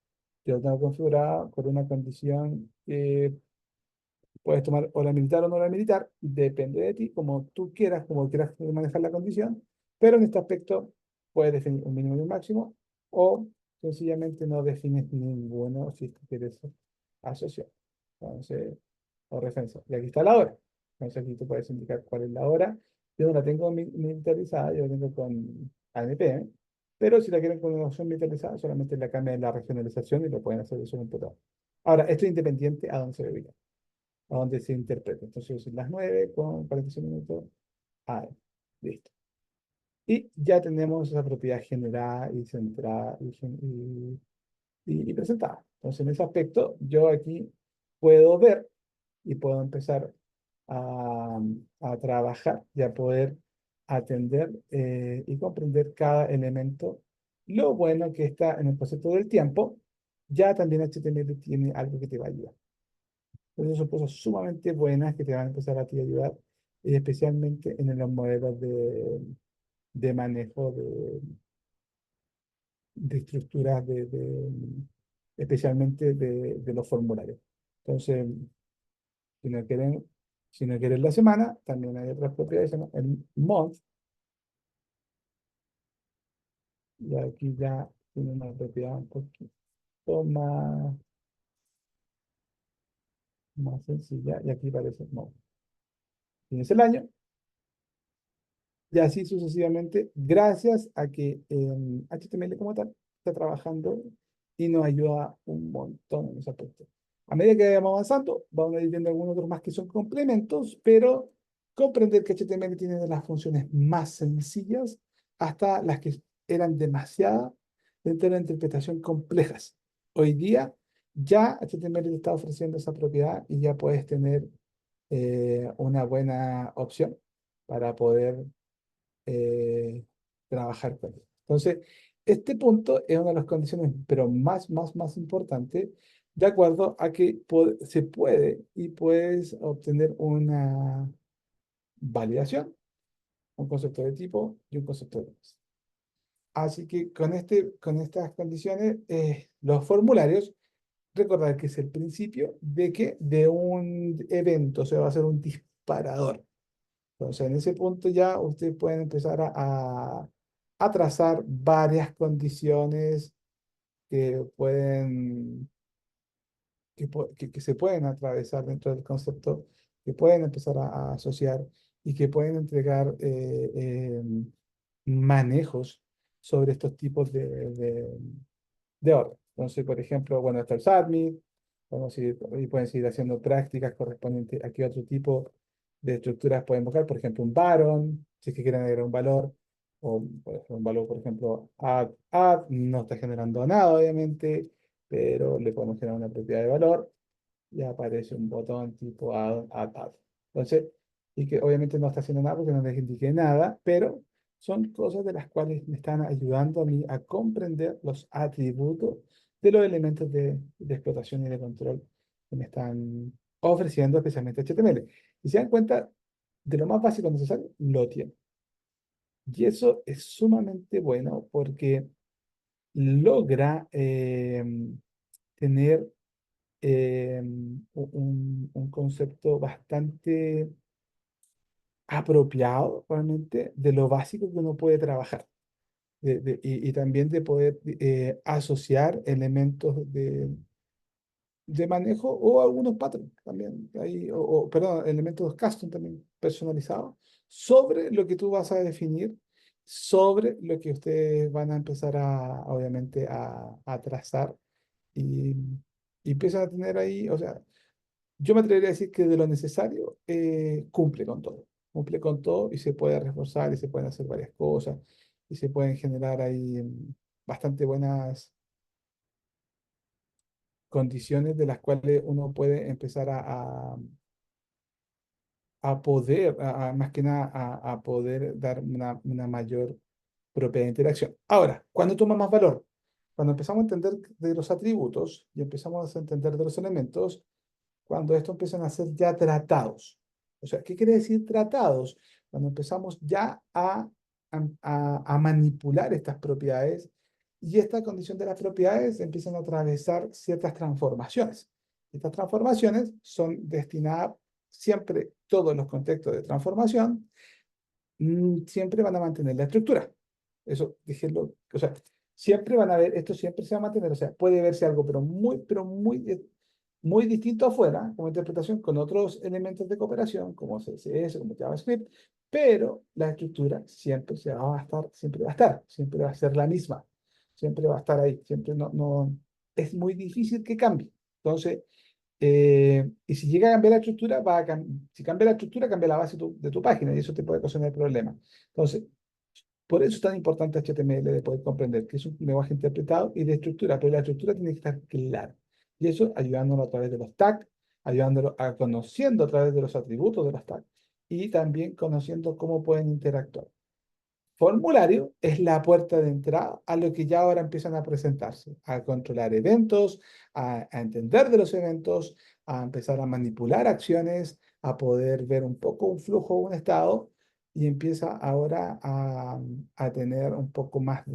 [SPEAKER 1] yo lo tengo configurado con una condición que puedes tomar hora militar o no hora militar, depende de ti, como quieras manejar la condición, pero en este aspecto puedes definir un mínimo y un máximo, o sencillamente no defines ninguno si tú quieres asociar. Entonces, o referencia. Y aquí está la hora. Entonces aquí tú puedes indicar cuál es la hora. Yo no la tengo militarizada, yo la tengo con ANPM, pero si la quieren con una opción militarizada, solamente le cambian la regionalización y lo pueden hacer de su computador. Ahora, esto es independiente a dónde se ubica, a dónde se interpreta. Entonces, son las 9 con 46 minutos. Listo. Y ya tenemos esa propiedad generada y centrada y presentada. Entonces, en ese aspecto, yo aquí puedo ver y puedo empezar a trabajar y a poder atender y comprender cada elemento. Lo bueno que está en el concepto del tiempo, ya también HTML tiene algo que te va a ayudar. Entonces son cosas sumamente buenas que te van a empezar a ti a ayudar, y especialmente en los modelos de manejo de estructuras, especialmente de los formularios. Entonces, si no quieren, si no quieren la semana, también hay otras propiedades, ¿no? El month, y aquí ya tiene una propiedad un poquito más sencilla, y aquí parece, no. Tienes el año, y así sucesivamente, gracias a que HTML como tal está trabajando y nos ayuda un montón en ese aspecto. A medida que vayamos avanzando, vamos a ir viendo algunos otros más que son complementos, pero comprender que HTML tiene de las funciones más sencillas hasta las que eran demasiadas dentro de la interpretación complejas. Hoy día ya HTML te está ofreciendo esa propiedad y ya puedes tener una buena opción para poder trabajar con él. Entonces, este punto es una de las condiciones, pero más importante, de acuerdo a que se puede y puedes obtener una validación, un concepto de tipo y un concepto de clase. Así que con estas condiciones, los formularios recordar que es el principio de que de un evento se va a hacer un disparador. Entonces, en ese punto ya ustedes pueden empezar a trazar varias condiciones que pueden, que se pueden atravesar dentro del concepto, que pueden empezar a asociar y que pueden entregar manejos sobre estos tipos de orden. Entonces, por ejemplo, bueno, está el SATMIT, y pueden seguir haciendo prácticas correspondientes a qué otro tipo de estructuras pueden buscar, por ejemplo, un baron, si es que quieren agregar un valor, o por ejemplo, un valor, por ejemplo, add, no está generando nada, obviamente, pero le podemos generar una propiedad de valor y aparece un botón tipo add. Entonces, y que obviamente no está haciendo nada porque no les indiqué nada, pero son cosas de las cuales me están ayudando a mí a comprender los atributos de los elementos de explotación y de control que me están ofreciendo, especialmente HTML. Y se dan cuenta de lo más básico necesario, lo tienen. Y eso es sumamente bueno porque logra tener un concepto bastante apropiado realmente de lo básico que uno puede trabajar. Y también de poder asociar elementos de manejo o algunos patrones también, ahí, perdón, elementos custom también personalizados sobre lo que tú vas a definir, sobre lo que ustedes van a empezar obviamente, a trazar y, y empiezan a tener ahí, o sea, yo me atrevería a decir que de lo necesario cumple con todo y se puede reforzar y se pueden hacer varias cosas y se pueden generar ahí bastante buenas condiciones de las cuales uno puede empezar a poder, más que nada, a poder dar una mayor propiedad de interacción. Ahora, ¿cuándo toma más valor? Cuando empezamos a entender de los atributos y empezamos a entender de los elementos, cuando esto empiezan a ser ya tratados. O sea, ¿qué quiere decir tratados? Cuando empezamos ya a manipular estas propiedades y esta condición de las propiedades empiezan a atravesar ciertas transformaciones. Estas transformaciones son destinadas siempre, todos los contextos de transformación, siempre van a mantener la estructura. Eso, déjenlo, o sea, siempre van a ver, esto siempre se va a mantener, o sea, puede verse algo, pero muy distinto afuera, como interpretación, con otros elementos de cooperación, como CSS, como JavaScript, pero la estructura siempre siempre va a estar, siempre va a ser la misma, siempre va a estar ahí, siempre es muy difícil que cambie. Entonces, y si llega a cambiar la estructura, si cambia la estructura, cambia la base de tu página y eso te puede ocasionar problemas. Entonces, por eso es tan importante HTML, de poder comprender que es un lenguaje interpretado y de estructura, pero la estructura tiene que estar clara. Y eso ayudándolo a través de los tags, ayudándolo a conociendo a través de los atributos de los tags y también conociendo cómo pueden interactuar. Formulario es la puerta de entrada a lo que ya ahora empiezan a presentarse, a controlar eventos, a entender de los eventos, a empezar a manipular acciones, a poder ver un poco un flujo, un estado, y empieza ahora a tener un poco más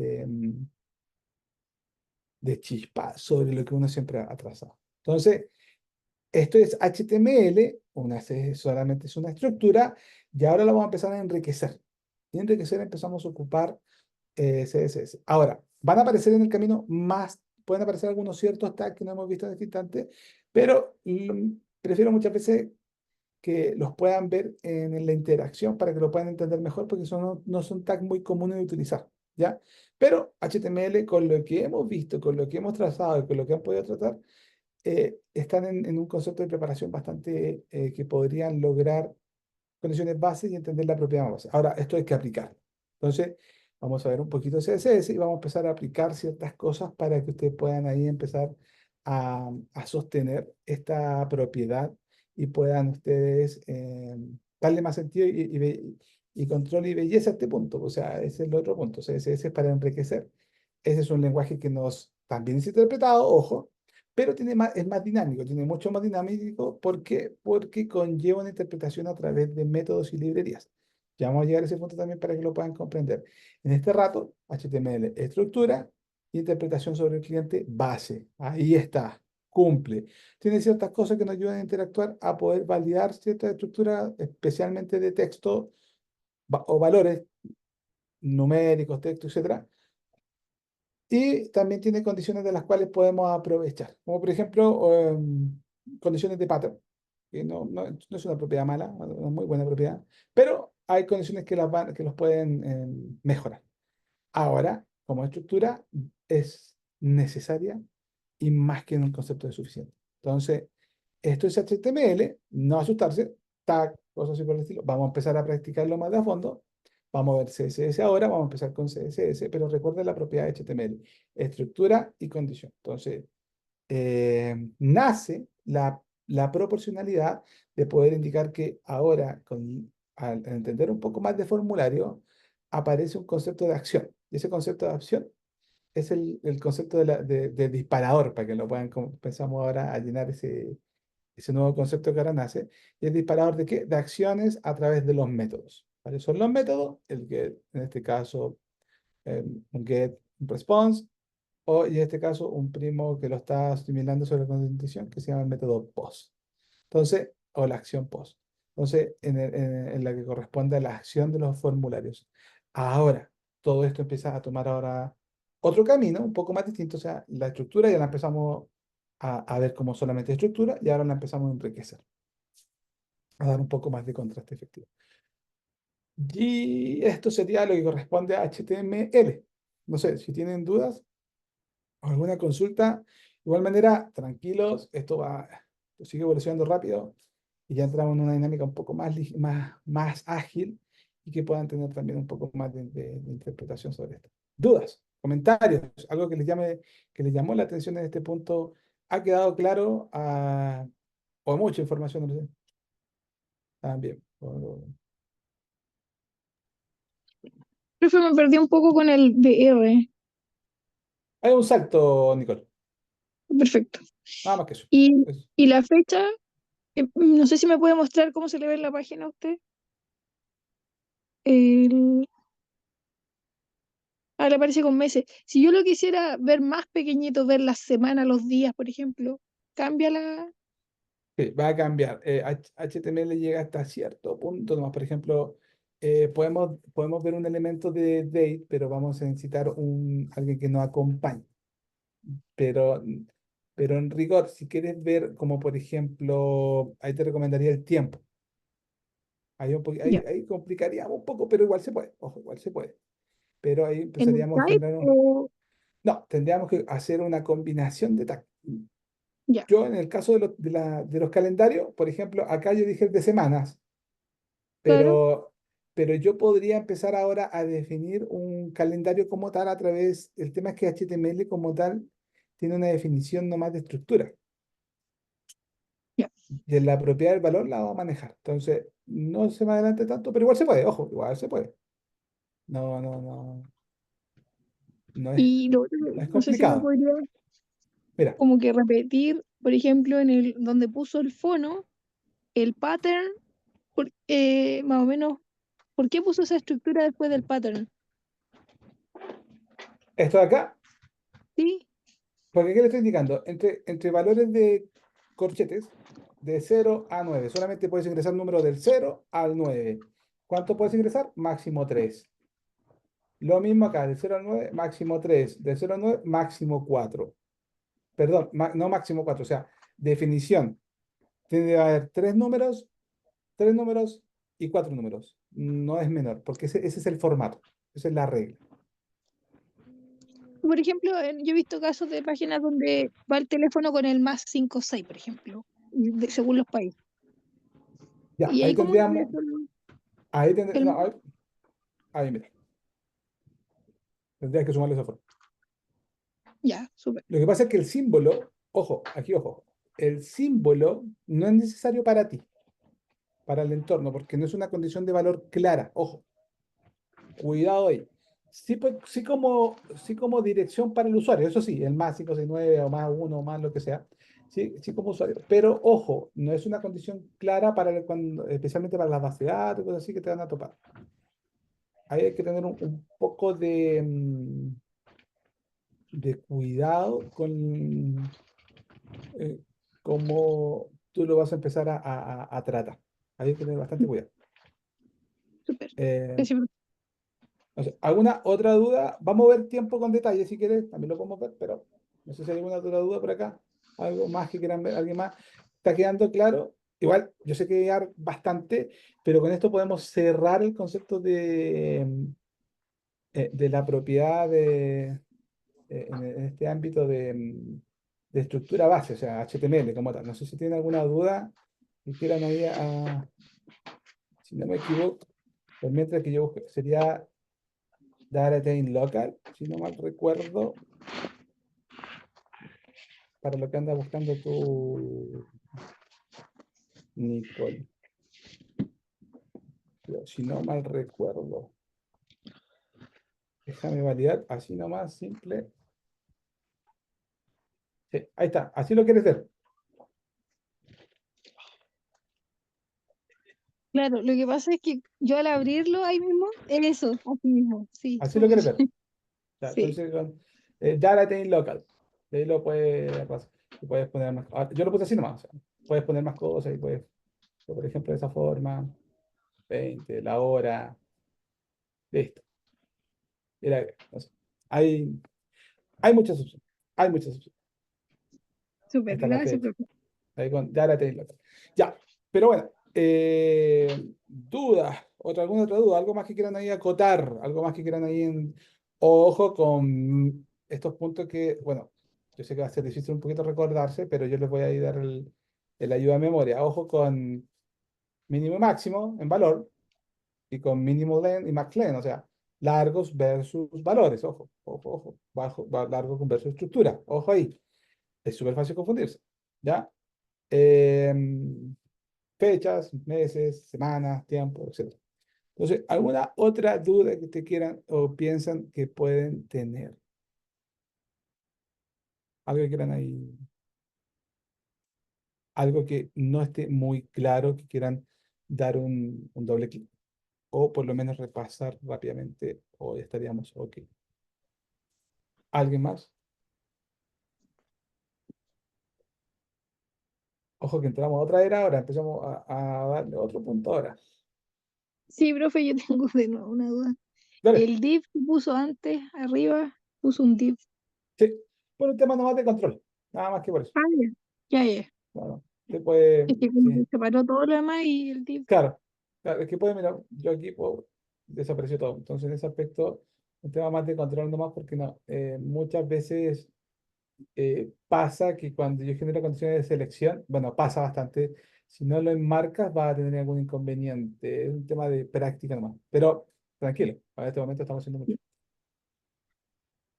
[SPEAKER 1] de chispa sobre lo que uno siempre ha trazado. Entonces, esto es HTML, solamente es una estructura, y ahora lo vamos a empezar a enriquecer. Y enriquecer empezamos a ocupar CSS. Ahora, van a aparecer en el camino pueden aparecer algunos ciertos tags que no hemos visto en este instante, pero prefiero muchas veces que los puedan ver en la interacción para que lo puedan entender mejor, porque no son tags muy comunes de utilizar, ¿ya? Pero HTML, con lo que hemos visto, con lo que hemos trazado y con lo que han podido tratar, están en un concepto de preparación bastante que podrían lograr condiciones bases y entender la propiedad base. Ahora, esto hay que aplicar. Entonces, vamos a ver un poquito de CSS y vamos a empezar a aplicar ciertas cosas para que ustedes puedan ahí empezar a sostener esta propiedad y puedan ustedes darle más sentido y control y belleza a este punto. O sea, ese es el otro punto. CSS es para enriquecer. Ese es un lenguaje que también es interpretado, ojo, pero es más dinámico, tiene mucho más dinámico. ¿Por qué? Porque conlleva una interpretación a través de métodos y librerías. Ya vamos a llegar a ese punto también para que lo puedan comprender. En este rato, HTML, estructura, interpretación sobre el cliente, base. Ahí está. cumple. Tiene ciertas cosas que nos ayudan a interactuar, a poder validar ciertas estructuras, especialmente de texto o valores numéricos, texto, etcétera. Y también tiene condiciones de las cuales podemos aprovechar, como por ejemplo condiciones de pattern, que no es una propiedad mala, una muy buena propiedad, pero hay condiciones que los pueden mejorar. Ahora, como estructura, es necesaria y más que un concepto de suficiente. Entonces, esto es HTML, no asustarse, tag, cosas así por el estilo. Vamos a empezar a practicarlo más de a fondo. Vamos a ver CSS ahora, vamos a empezar con CSS, pero recuerden la propiedad de HTML, estructura y condición. Entonces, nace la proporcionalidad de poder indicar que ahora, al entender un poco más de formulario, aparece un concepto de acción. Y ese concepto de acción es el concepto de disparador, para que lo puedan, pensamos ahora a llenar ese nuevo concepto que ahora nace. ¿Y el disparador de qué? De acciones a través de los métodos. ¿Cuáles son los métodos? El get, en este caso, un get, un response, o y en este caso, un primo que lo está asimilando sobre la condición, que se llama el método post. Entonces, o la acción post. Entonces, en la que corresponde a la acción de los formularios. Ahora, todo esto empieza a tomar ahora otro camino, un poco más distinto. O sea, la estructura ya la empezamos a ver como solamente estructura y ahora la empezamos a enriquecer, a dar un poco más de contraste efectivo. Y esto sería lo que corresponde a HTML. No sé, si tienen dudas o alguna consulta, de igual manera, tranquilos, esto sigue evolucionando rápido y ya entramos en una dinámica un poco más ágil y que puedan tener también un poco más de interpretación sobre esto. ¿Dudas? ¿Comentarios? ¿Algo que les llamó la atención en este punto? ¿Ha quedado claro? ¿O mucha información? No sé. También.
[SPEAKER 2] Profe, me perdí un poco con el BR.
[SPEAKER 1] Hay un salto, Nicole.
[SPEAKER 2] Perfecto.
[SPEAKER 1] Nada más que eso.
[SPEAKER 2] Y,
[SPEAKER 1] Eso.
[SPEAKER 2] y la fecha, no sé si me puede mostrar cómo se le ve en la página a usted. El... Ah, le aparece con meses. Si yo lo quisiera ver más pequeñito, ver las semanas, los días, por ejemplo, cambia la...
[SPEAKER 1] Sí, va a cambiar. HTML llega hasta cierto punto nomás. Por ejemplo, podemos ver un elemento de date, pero vamos a necesitar alguien que nos acompañe. Pero, pero en rigor, si quieres ver como por ejemplo, ahí te recomendaría el tiempo.
[SPEAKER 2] Ya.
[SPEAKER 1] Ahí complicaríamos un poco, pero igual se puede. Ojo, igual se puede. Pero ahí
[SPEAKER 2] ¿En el
[SPEAKER 1] empezaríamos a
[SPEAKER 2] type
[SPEAKER 1] generar
[SPEAKER 2] o...?
[SPEAKER 1] No, tendríamos que hacer una combinación de tag.
[SPEAKER 2] Ya,
[SPEAKER 1] Yo en el caso de los calendarios, por ejemplo, acá yo dije el de semanas.
[SPEAKER 2] claro.
[SPEAKER 1] Pero yo podría empezar ahora a definir un calendario como tal a través, el tema es que HTML como tal tiene una definición nomás de estructura
[SPEAKER 2] Ya.
[SPEAKER 1] y en la propiedad del valor la va a manejar. Entonces, no se me adelante tanto, pero igual se puede, ojo, igual se puede. No es,
[SPEAKER 2] Y lo otro,
[SPEAKER 1] no es
[SPEAKER 2] no sé si me
[SPEAKER 1] complicado.
[SPEAKER 2] podría
[SPEAKER 1] Mira,
[SPEAKER 2] como que repetir, por ejemplo, en el donde puso el fono, el pattern, más o menos, ¿por qué puso esa estructura después del pattern?
[SPEAKER 1] esto de acá,
[SPEAKER 2] ¿Sí?
[SPEAKER 1] porque ¿qué le estoy indicando? Entre valores de corchetes, de 0 a 9 solamente puedes ingresar un número del 0 al 9. ¿Cuánto puedes ingresar? Máximo 3. Lo mismo acá, del 0 al 9 máximo 3. Del 0 al 9 máximo 4. Perdón, no máximo 4. O sea, definición. Tiene que haber tres números y 4 números. No es menor, porque ese es el formato. Esa es la regla.
[SPEAKER 2] Por ejemplo, yo he visto casos de páginas donde va el teléfono con el más 56, por ejemplo, según los países.
[SPEAKER 1] Ya,
[SPEAKER 2] Y
[SPEAKER 1] ahí
[SPEAKER 2] ahí cómo sería
[SPEAKER 1] tendríamos. No,
[SPEAKER 2] el...
[SPEAKER 1] ahí mira. Tendrías que sumarle esa forma.
[SPEAKER 2] Ya, súper.
[SPEAKER 1] Lo que pasa es que el símbolo, ojo, aquí ojo, el símbolo no es necesario para ti, para el entorno, porque no es una condición de valor clara. Ojo, cuidado ahí. Sí, sí como dirección para el usuario, eso sí, el más 569 o más uno o más lo que sea, sí, sí como usuario. Pero ojo, no es una condición clara especialmente para las bases de datos y cosas así que te van a topar. Ahí hay que tener un poco de cuidado cómo tú lo vas a empezar a tratar. Hay que tener bastante cuidado.
[SPEAKER 2] Súper.
[SPEAKER 1] Eh,
[SPEAKER 2] Sí,
[SPEAKER 1] no sé, ¿alguna otra duda? Vamos a ver tiempo con detalle si quieres, también lo podemos ver, pero no sé si hay alguna otra duda por acá. ¿Algo más que quieran ver? ¿Alguien más? ¿Está quedando claro? Igual, yo sé que hay bastante, pero con esto podemos cerrar el concepto de la propiedad en este ámbito de estructura base, o sea, HTML como tal. No sé si tienen alguna duda que quieran ahí, si no me equivoco, pues mientras que yo busque, sería Data in Local, si no mal recuerdo, para lo que anda buscando tú, Nicole. Pero si no mal recuerdo, déjame validar, así nomás, simple. Sí, ahí está, así lo quieres ver.
[SPEAKER 2] claro, lo que pasa es que yo al abrirlo ahí mismo, en eso, así mismo, sí,
[SPEAKER 1] Así lo
[SPEAKER 2] súper.
[SPEAKER 1] quieres ver. Ya,
[SPEAKER 2] Sí,
[SPEAKER 1] entonces, Data in Local. De ahí lo puedes, y puedes poner más. Yo lo puse así nomás. O sea, puedes poner más cosas y puedes, por ejemplo, de esa forma, 20, la hora, listo. Y no sé. Hay, hay muchas opciones. Hay muchas opciones. Ahí
[SPEAKER 2] súper,
[SPEAKER 1] está la
[SPEAKER 2] gracias,
[SPEAKER 1] fecha.
[SPEAKER 2] profe.
[SPEAKER 1] Ahí con Data in Local. Ya, pero bueno, dudas, alguna otra duda, algo más que quieran ahí acotar, algo más que quieran ahí ojo con estos puntos que, bueno, yo sé que va a ser difícil un poquito recordarse, pero yo les voy a ir dar el ayuda a memoria. Ojo con mínimo y máximo en valor y con mínimo len y max len, o sea, largos versus valores, ojo, ojo, ojo, largo versus estructura, ojo ahí. Es súper fácil confundirse, ¿ya? Em, Fechas, meses, semanas, tiempo, etc. Entonces, ¿alguna otra duda que te quieran o piensan que pueden tener? Algo que quieran ahí, algo que no esté muy claro, que quieran dar un doble clic o por lo menos repasar rápidamente o ya estaríamos ok. ¿Alguien más? Ojo que entramos a otra era ahora, empezamos a darle otro punto ahora.
[SPEAKER 2] Sí, profe, yo tengo de nuevo una duda.
[SPEAKER 1] Dale,
[SPEAKER 2] El div que puso antes, arriba, puso un div.
[SPEAKER 1] sí, por un tema nomás de control, nada más que por eso.
[SPEAKER 2] Ah, ya, ya, ya.
[SPEAKER 1] Bueno, después,
[SPEAKER 2] Es que como que
[SPEAKER 1] sí.
[SPEAKER 2] separó todo lo demás y el div.
[SPEAKER 1] Claro, claro, es que puede, mira, yo aquí desapareció todo. Entonces, en ese aspecto, un tema más de control nomás, porque no, muchas veces pasa que cuando yo genero condiciones de selección, bueno, pasa bastante, si no lo enmarcas, va a tener algún inconveniente. Es un tema de práctica nomás. Pero tranquilo, a este momento estamos haciendo mucho.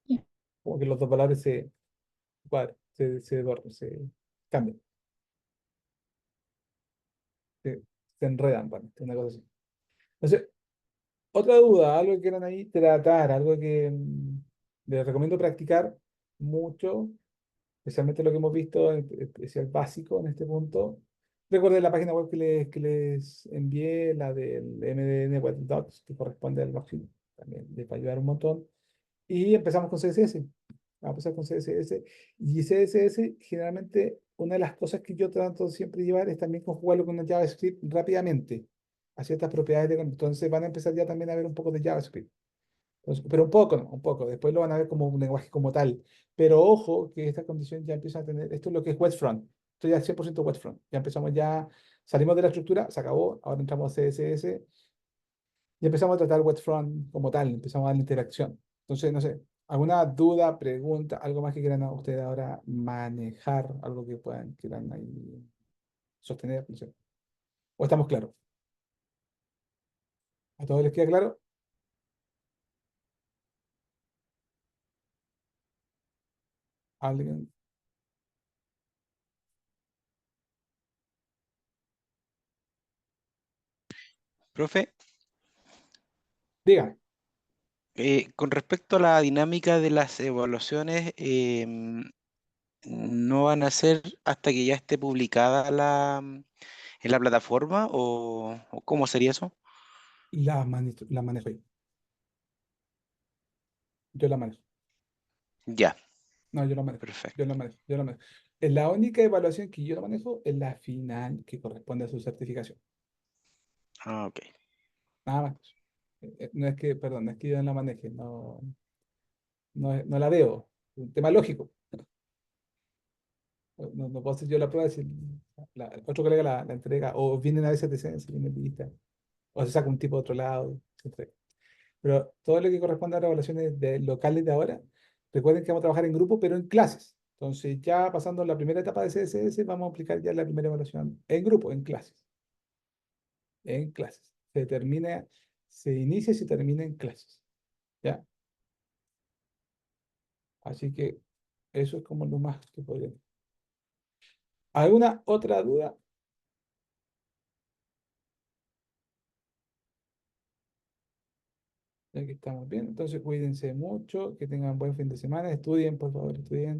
[SPEAKER 2] Ya.
[SPEAKER 1] Como que los dos valores cuadran, se cambian, se enredan, bueno, una cosa así. Entonces, otra duda, algo que quieran ahí tratar, algo que les recomiendo practicar mucho, especialmente lo que hemos visto, especial básico en este punto. Recuerden la página web que les envié, la del MDN Web Docs, que corresponde al máximo, también les va a ayudar un montón. Y empezamos con CSS. Vamos a empezar con CSS. Y CSS, generalmente, una de las cosas que yo trato siempre de llevar es también conjugarlo con el JavaScript rápidamente a ciertas propiedades. Entonces van a empezar ya también a ver un poco de JavaScript. Entonces, pero un poco, ¿no? Un poco. Después lo van a ver como un lenguaje como tal. Pero ojo que esta condición ya empieza a tener, esto es lo que es web front. Esto ya es 100% web front. Ya empezamos ya, salimos de la estructura, se acabó, ahora entramos a CSS y empezamos a tratar web front como tal, empezamos a dar la interacción. Entonces, no sé, ¿alguna duda, pregunta, algo más que quieran ustedes ahora manejar, algo que quieran ahí sostener? No sé. ¿O estamos claros? ¿A todos les queda claro? ¿Alguien?
[SPEAKER 6] Profe,
[SPEAKER 1] Digan.
[SPEAKER 6] con respecto a la dinámica de las evaluaciones, ¿no van a ser hasta que ya esté publicada en la plataforma o cómo sería eso?
[SPEAKER 1] La manejo yo. Yo la manejo.
[SPEAKER 6] Ya,
[SPEAKER 1] No, yo lo manejo.
[SPEAKER 6] Perfecto.
[SPEAKER 1] Yo lo manejo. Yo lo manejo. Es la única evaluación que yo lo manejo es la final que corresponde a su certificación.
[SPEAKER 6] Ah, ok.
[SPEAKER 1] Nada más. No es que, perdón, no es que yo no la maneje, no, no la veo. Es un tema lógico. No puedo hacer yo la prueba si otro colega la entrega, o vienen a veces de ciencia, vienen lista, o se saca un tipo de otro lado, se entrega. Pero todo lo que corresponde a las evaluaciones de locales de ahora, recuerden que vamos a trabajar en grupo, pero en clases. Entonces, ya pasando la primera etapa de CSS, vamos a aplicar ya la primera evaluación en grupo, en clases. En clases. Se inicia y se termina en clases. ¿Ya? Así que eso es como lo más que podría. ¿Alguna otra duda? Ya que estamos bien. Entonces, cuídense mucho, que tengan buen fin de semana. Estudien, por favor, estudien.